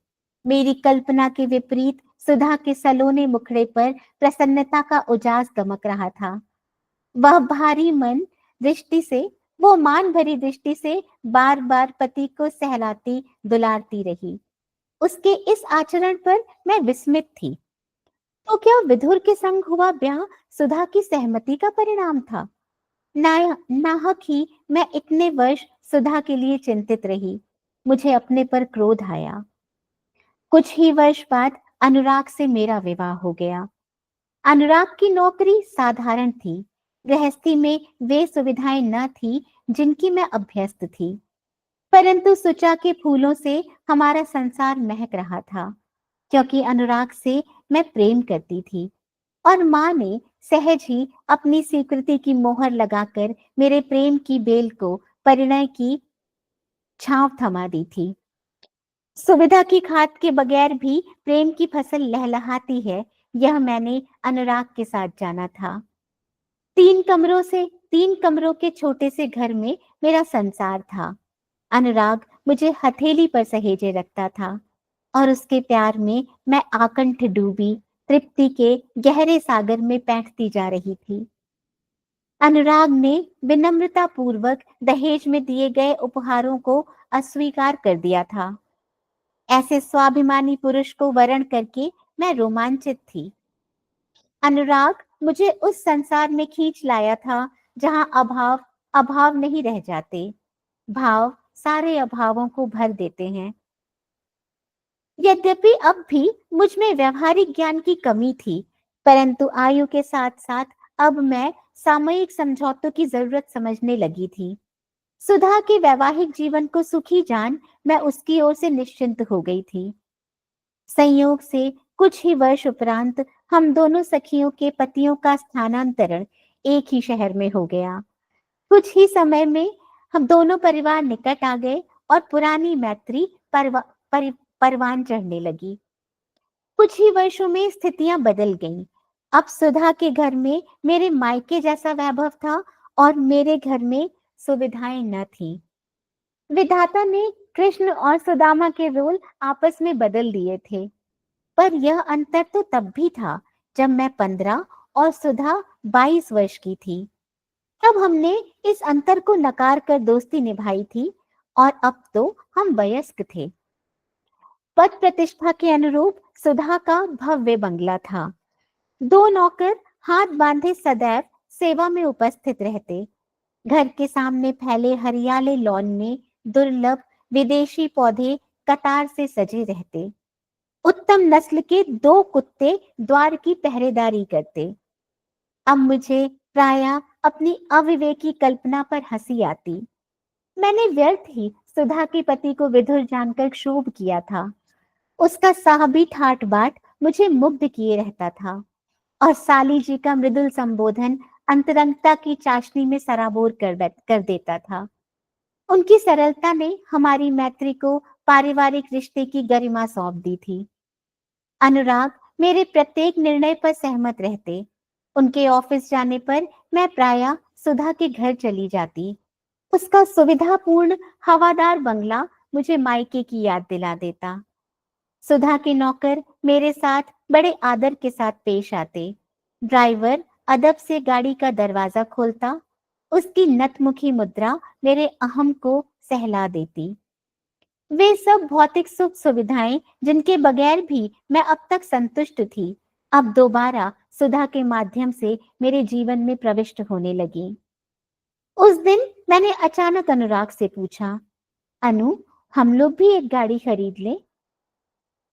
मेरी कल्पना के विपरीत सुधा के सलोने मुखड़े पर प्रसन्नता का उजास दमक रहा था। वह भारी मन दृष्टि से, वो मान भरी दृष्टि से बार बार पति को सहलाती दुलारती रही। उसके इस आचरण पर मैं विस्मित थी। तो क्या विदुर के संग हुआ ब्याह सुधा की सहमति का परिणाम था? नाहक ही मैं इतने वर्ष सुधा के लिए चिंतित रही। मुझे अपने पर क्रोध आया। कुछ ही वर्ष बाद अनुराग से मेरा विवाह हो गया। अनुराग की नौकरी साधारण थी। गृहस्थी में वे सुविधाएं न थी जिनकी मैं अभ्यस्त थी, परंतु सुचा के फूलों से हमारा संसार महक रहा था, क्योंकि अनुराग से मैं प्रेम करती थी और माँ ने सहज ही अपनी स्वीकृति की मोहर लगाकर मेरे प्रेम की बेल को परिणय की छांव थमा दी थी। सुविधा की खाद के बगैर भी प्रेम की फसल लहलहाती है, यह मैंने अनुराग के साथ जाना था। 3 कमरों के छोटे से घर में मेरा संसार था। अनुराग मुझे हथेली पर सहेजे रखता था और उसके प्यार में मैं आकंठ डूबी तृप्ति के गहरे सागर में पैंठती जा रही थी। अनुराग ने विनम्रता पूर्वक दहेज में दिए गए उपहारों को अस्वीकार कर दिया था। ऐसे स्वाभिमानी पुरुष को वरण करके मैं रोमांचित थी। अनुराग मुझे उस संसार में खींच लाया था जहां अभाव नहीं रह जाते, भाव सारे अभावों को भर देते हैं। यद्यपि अब भी मुझ में व्यवहारिक ज्ञान की कमी थी, परंतु आयु के साथ साथ अब मैं सामयिक समझौतों की जरूरत समझने लगी थी। सुधा के वैवाहिक जीवन को सुखी जान मैं उसकी ओर से निश्चिंत हो गई थी। संयोग से कुछ ही वर्ष उपरांत हम दोनों सखियों के पतियों का स्थानांतरण एक ही शहर में हो गया। कुछ ही समय में हम दोनों परिवार निकट आ गए और पुरानी मैत्री परवान चढ़ने लगी। कुछ ही वर्षों में स्थितियां बदल गईं। अब सुधा के घर में मेरे मायके जैसा वैभव था और मेरे घर में सुविधाएं न थी। विधाता ने कृष्ण और सुदामा के रोल आपस में बदल दिए थे, पर यह अंतर तो तब भी था जब मैं 15 और सुधा 22 वर्ष की थी। तब हमने इस अंतर को नकार कर दोस्ती निभाई थी और अब तो हम वयस्क थे। पद प्रतिष्ठा के अनुरूप सुधा का भव्य बंगला था। 2 नौकर हाथ बांधे सदैव सेवा में उपस्थित रहते। घर के सामने फैले हरियाले लॉन में दुर्लभ विदेशी पौधे कतार से सजे रहते। उत्तम नस्ल के 2 कुत्ते द्वार की पहरेदारी करते। अब मुझे प्रायः अपनी अविवेकी कल्पना पर हंसी आती। मैंने व्यर्थ ही सुधा के पति को विधुर जानकर क्षोभ किया था। उसका साहबी ठाट बाट मुझे मुग्ध किए रहता था और साली जी का मृदुल संबोधन अंतरंगता की चाशनी में सराबोर कर देता था। उनकी सरलता ने हमारी मैत्री को पारिवारिक रिश्ते की गरिमा सौंप दी थी। अनुराग मेरे प्रत्येक निर्णय पर सहमत रहते। उनके ऑफिस जाने पर मैं प्रायः सुधा के घर चली जाती। उसका सुविधापूर्ण हवादार बंगला मुझे मायके की याद दिला देता। सुधा के नौकर मेरे साथ बड़े आदर के साथ पेश आते। ड्राइवर अदब से गाड़ी का दरवाजा खोलता। उसकी नतमुखी मुद्रा मेरे अहम को सहला देती। वे सब भौतिक सुख सुविधाएं जिनके बगैर भी मैं अब तक संतुष्ट थी, अब दोबारा सुधा के माध्यम से मेरे जीवन में प्रविष्ट होने लगी। उस दिन मैंने अचानक अनुराग से पूछा, अनु, हम लोग भी एक गाड़ी खरीद लें?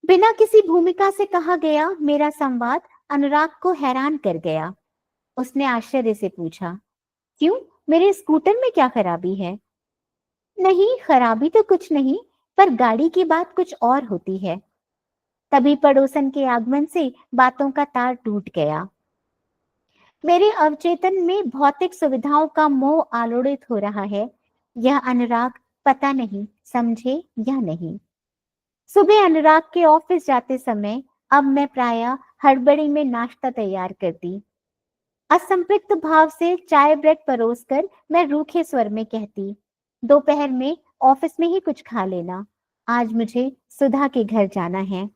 बिना किसी भूमिका से कहा गया मेरा संवाद अनुराग को हैरान कर गया। उसने आश्चर्य से पूछा, क्यों, मेरे स्कूटर में क्या खराबी है? नहीं, खराबी तो कुछ नहीं, पर गाड़ी की बात कुछ और होती है। तभी पड़ोसन के आगमन से बातों का तार टूट गया। मेरे अवचेतन में भौतिक सुविधाओं का मोह आलोड़ित हो रहा है, यह अनुराग पता नहीं समझे या नहीं। सुबह अनुराग के ऑफिस जाते समय अब मैं प्रायः हड़बड़ी में नाश्ता तैयार करती। असंपृक्त भाव से चाय ब्रेड परोसकर मैं रूखे स्वर में कहती, दोपहर में ऑफिस में ही कुछ खा लेना, आज मुझे सुधा के घर जाना है।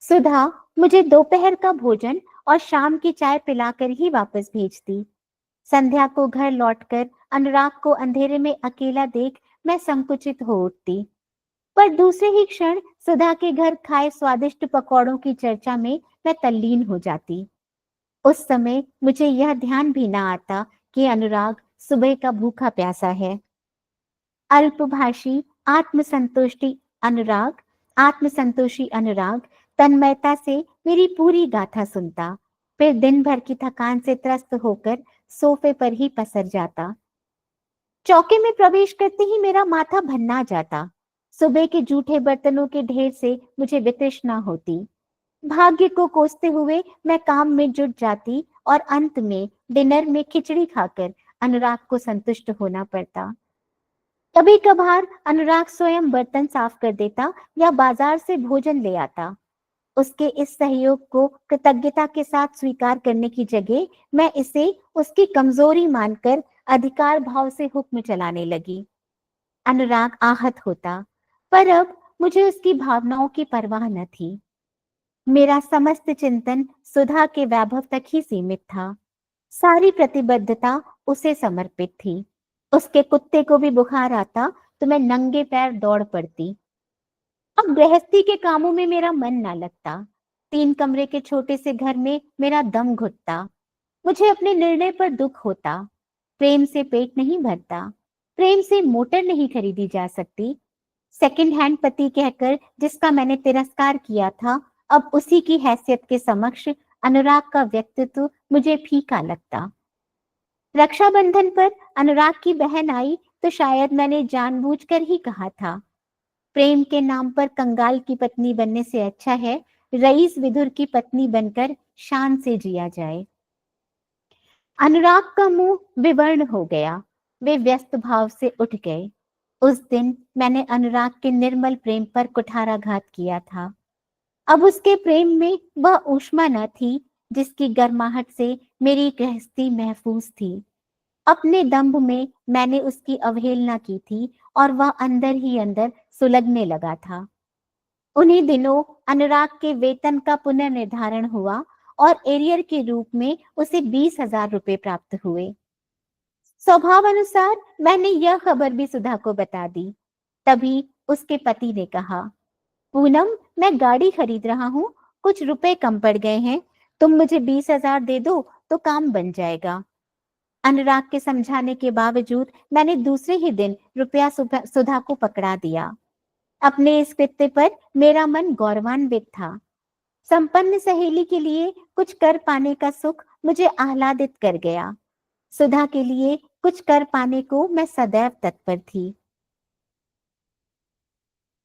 सुधा मुझे दोपहर का भोजन और शाम की चाय पिलाकर ही वापस भेजती। संध्या को घर लौटकर अनुराग को अंधेरे में अकेला देख मैं संकुचित हो उठती, पर दूसरे ही क्षण सुधा के घर खाए स्वादिष्ट पकौड़ों की चर्चा में मैं तल्लीन हो जाती। उस समय मुझे यह ध्यान भी ना आता कि अनुराग सुबह का भूखा प्यासा है। अल्पभाषी आत्मसंतोषी अनुराग तन्मयता से मेरी पूरी गाथा सुनता, फिर दिन भर की थकान से त्रस्त होकर सोफे पर ही पसर जाता। चौके में प्रवेश करते ही मेरा माथा भन्ना जाता। सुबह के जूठे बर्तनों के ढेर से मुझे वितृष्णा होती। भाग्य को कोसते हुए मैं काम में जुट जाती और अंत में डिनर में खिचड़ी खाकर अनुराग को संतुष्ट होना पड़ता। कभी कभार अनुराग स्वयं बर्तन साफ कर देता या बाजार से भोजन ले आता। उसके इस सहयोग को कृतज्ञता के साथ स्वीकार करने की जगह मैं इसे उसकी कमजोरी मानकर अधिकार भाव से हुक्म चलाने लगी। अनुराग आहत होता, पर अब मुझे उसकी भावनाओं की परवाह न थी। मेरा समस्त चिंतन सुधा के वैभव तक ही सीमित था। सारी प्रतिबद्धता उसे समर्पित थी। उसके कुत्ते को भी बुखार आता तो मैं नंगे पैर दौड़ पड़ती। अब गृहस्थी के कामों में मेरा मन ना लगता। 3 कमरे के छोटे से घर में मेरा दम घुटता। मुझे अपने निर्णय पर दुख होता। प्रेम से पेट नहीं भरता। प्रेम से मोटर नहीं खरीदी जा सकती। सेकंड हैंड पति कहकर जिसका मैंने तिरस्कार किया था, अब उसी की हैसियत के समक्ष अनुराग का व्यक्तित्व मुझे फीका लगता। रक्षाबंधन पर अनुराग की बहन आई तो शायद मैंने जानबूझकर ही कहा था, प्रेम के नाम पर कंगाल की पत्नी बनने से अच्छा है रईस विधुर की पत्नी बनकर शान से जिया जाए। अनुराग का मुंह विवर्ण हो गया। वे व्यस्त भाव से उठ गए। उस दिन मैंने अनुराग के निर्मल प्रेम पर कुठाराघात किया था। अब उसके प्रेम में वह ऊष्मा न थी जिसकी गर्माहट से मेरी गृहस्थी महफूज थी। अपने दंभ में मैंने उसकी अवहेलना की थी और वह अंदर ही अंदर सुलगने लगा था। उन्हीं दिनों अनुराग के वेतन का पुनर्निर्धारण हुआ और एरियर के रूप में उसे 20,000 रुपए प्राप्त हुए। स्वभाव अनुसार मैंने यह खबर भी सुधा को बता दी। तभी उसके पति ने कहा, पूनम, मैं गाड़ी खरीद रहा हूँ, कुछ रुपए कम पड़ गए हैं, तुम मुझे 20,000 दे दो तो काम बन जाएगा। अनुराग के समझाने के बावजूद मैंने दूसरे ही दिन रुपया सुधा को पकड़ा दिया। अपने इस कृत्य पर मेरा मन गौरवान्वित था। संपन्न सहेली के लिए कुछ कर पाने का सुख मुझे आह्लादित कर गया। सुधा के लिए कुछ कर पाने को मैं सदैव तत्पर थी।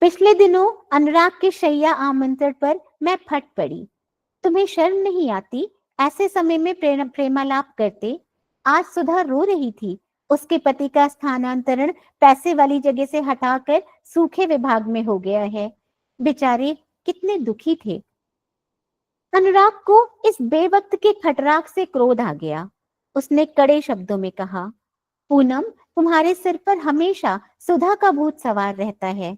पिछले दिनों अनुराग के शैया आमंत्रण पर मैं फट पड़ी। तुम्हें शर्म नहीं आती ऐसे समय में प्रेमालाप करते? आज सुधा रो रही थी। उसके पति का स्थानांतरण पैसे वाली जगह से हटाकर सूखे विभाग में हो गया है। बेचारे कितने दुखी थे। अनुराग को इस बेवक्त के खटराक से क्रोध आ गया। उसने कड़े शब्दों में कहा, पूनम, तुम्हारे सिर पर हमेशा सुधा का भूत सवार रहता है।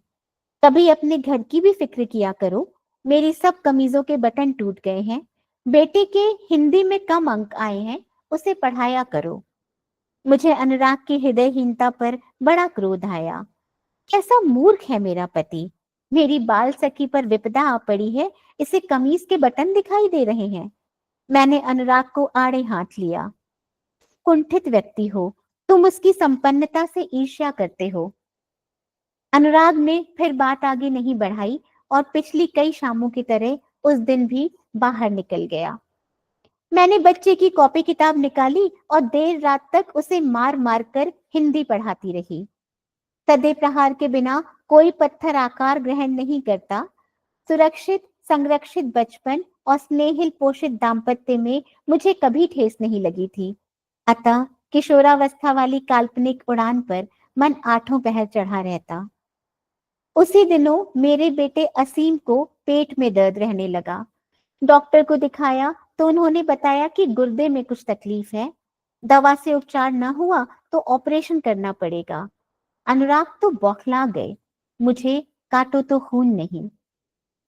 कभी अपने घर की भी फिक्र किया करो। मेरी सब कमीजों के बटन टूट गए हैं। बेटे के हिंदी में कम अंक आए हैं, उसे पढ़ाया करो। मुझे अनुराग की हृदयहीनता पर बड़ा क्रोध आया। कैसा मूर्ख है मेरा पति। मेरी बाल सखी पर विपदा आ पड़ी है, इसे कमीज के बटन दिखाई दे रहे हैं। मैंने अनुराग को आड़े हाथ लिया। कुंठित व्यक्ति हो तुम, उसकी संपन्नता से ईर्ष्या करते हो। अनुराग ने फिर बात आगे नहीं बढ़ाई और पिछली कई शामों की तरह उस दिन भी बाहर निकल गया। मैंने बच्चे की कॉपी किताब निकाली और देर रात तक उसे मार मार कर हिंदी पढ़ाती रही। सदे प्रहार के बिना कोई पत्थर आकार ग्रहण नहीं करता। सुरक्षित संरक्षित बचपन और स्नेहिल पोषित दाम्पत्य में मुझे कभी ठेस नहीं लगी थी। अतः किशोरावस्था वाली काल्पनिक उड़ान पर मन आठों पहर चढ़ा रहता। उसी दिनों मेरे बेटे असीम को पेट में दर्द रहने लगा। डॉक्टर को दिखाया तो उन्होंने बताया कि गुर्दे में कुछ तकलीफ है। दवा से उपचार न हुआ तो ऑपरेशन करना पड़ेगा। अनुराग तो बौखला गए। मुझे काटो तो खून नहीं।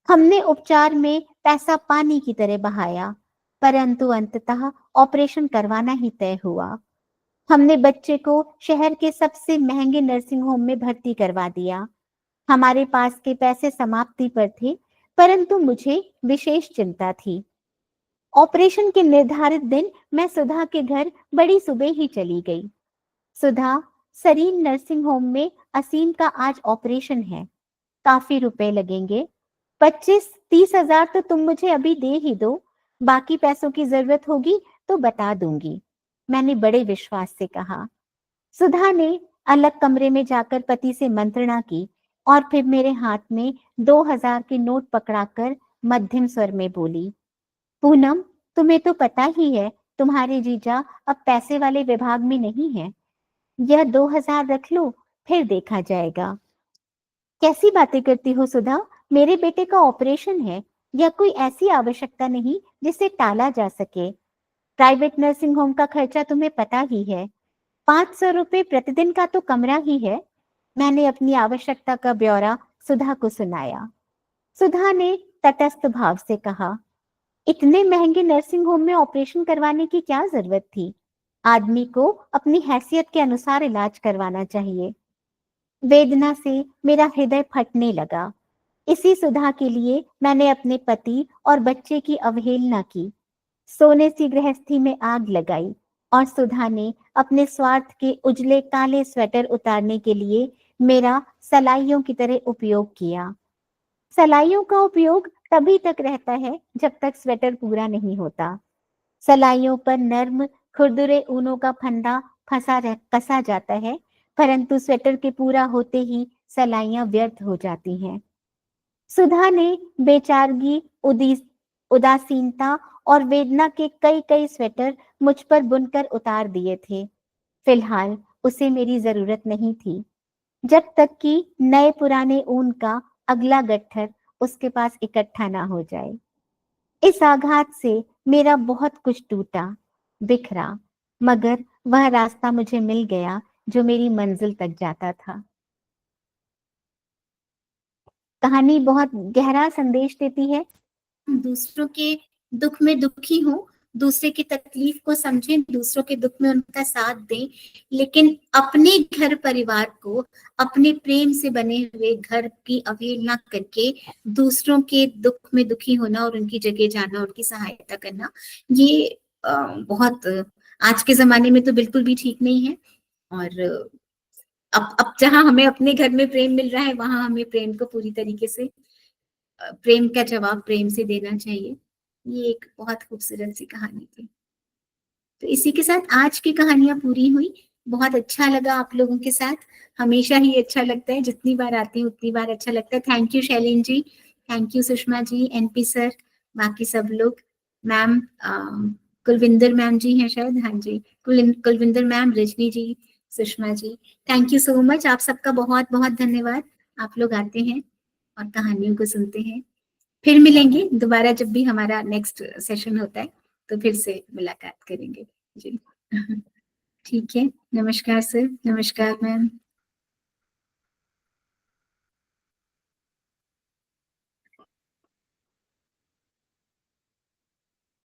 हमने उपचार में पैसा पानी की तरह बहाया, परंतु अंततः ऑपरेशन करवाना ही तय हुआ। हमने बच्चे को शहर के सबसे महंगे नर्सिंग होम में भर्ती करवा दिया। हमारे पास के पैसे समाप्ति पर थे, परंतु मुझे विशेष चिंता थी। ऑपरेशन के निर्धारित दिन मैं सुधा के घर बड़ी सुबह ही चली गई। सुधा, सरीन नर्सिंग होम में असीम का आज ऑपरेशन है। काफी रुपए लगेंगे। 25-30 हजार तो तुम मुझे अभी दे ही दो, बाकी पैसों की जरूरत होगी तो बता दूंगी, मैंने बड़े विश्वास से कहा। सुधा ने अलग कमरे में जाकर पति से मंत्रणा की और फिर मेरे हाथ में 2,000 के नोट पकड़ाकर मध्यम स्वर में बोली, पूनम, तुम्हें तो पता ही है तुम्हारे जीजा अब पैसे वाले विभाग में नहीं है। यह 2,000 रख लो, फिर देखा जाएगा। कैसी बातें करती हो सुधा? मेरे बेटे का ऑपरेशन है। यह कोई ऐसी आवश्यकता नहीं जिसे टाला जा सके। प्राइवेट नर्सिंग होम का खर्चा तुम्हें पता ही है। 500 रुपए प्रतिदिन का तो कमरा ही है। मैंने अपनी आवश्यकता का ब्यौरा सुधा को सुनाया। सुधा ने तटस्थ भाव से कहा, इतने महंगे नर्सिंग होम में ऑपरेशन करवाने की क्या जरूरत थी? आदमी को अपनी हैसियत के अनुसार इलाज करवाना चाहिए। वेदना से मेरा हृदय फटने लगा। इसी सुधा के लिए मैंने अपने पति और बच्चे की अवहेलना की, सोने सी गृहस्थी में आग लगाई और सुधा ने अपने स्वार्थ के उजले काले स्वेटर उतारने के लिए मेरा सलाइयों की तरह उपयोग किया। सलाइयों का उपयोग तभी तक रहता है जब तक स्वेटर पूरा नहीं होता। सलाइयों पर नर्म खुरदुरे ऊनों का फंदा कसा जाता है, परंतु स्वेटर के पूरा होते ही सलाइयां व्यर्थ हो जाती हैं। सुधा ने बेचारगी, उदासीनता और वेदना के कई कई स्वेटर मुझ पर बुनकर उतार दिए थे। फिलहाल उसे मेरी जरूरत नहीं थी, जब तक कि नए पुराने ऊन का अगला गट्ठर उसके पास इकट्ठा ना हो जाए। इस आघात से मेरा बहुत कुछ टूटा बिखरा, मगर वह रास्ता मुझे मिल गया जो मेरी मंजिल तक जाता था। कहानी बहुत गहरा संदेश देती है। दूसरों के दुख में दुखी हो, दूसरे की तकलीफ को समझें, दूसरों के दुख में उनका साथ दें, लेकिन अपने घर परिवार को, अपने प्रेम से बने हुए घर की अवहेलना करके दूसरों के दुख में दुखी होना और उनकी जगह जाना, उनकी सहायता करना, ये बहुत आज के जमाने में तो बिल्कुल भी ठीक नहीं है। और अब जहां हमें अपने घर में प्रेम मिल रहा है, वहां हमें प्रेम को पूरी तरीके से, प्रेम का जवाब प्रेम से देना चाहिए। ये एक बहुत खूबसूरत सी कहानी थी। तो इसी के साथ आज की कहानियां पूरी हुई। बहुत अच्छा लगा आप लोगों के साथ, हमेशा ही अच्छा लगता है, जितनी बार आती हूँ उतनी बार अच्छा लगता है। Thank you Shailen ji, thank you Sushma ji, NP sir, बाकी सब लोग, मैम, कुलविंदर मैम जी हैं शायद, हाँ जी, Kulwinder ma'am, Rajni ji, Sushma ji, thank you so much. आप सबका बहुत बहुत धन्यवाद। आप लोग आते हैं और कहानियों को सुनते हैं। फिर मिलेंगे दोबारा जब भी हमारा नेक्स्ट सेशन होता है, तो फिर से मुलाकात करेंगे जी। ठीक है, नमस्कार सर, नमस्कार मैम।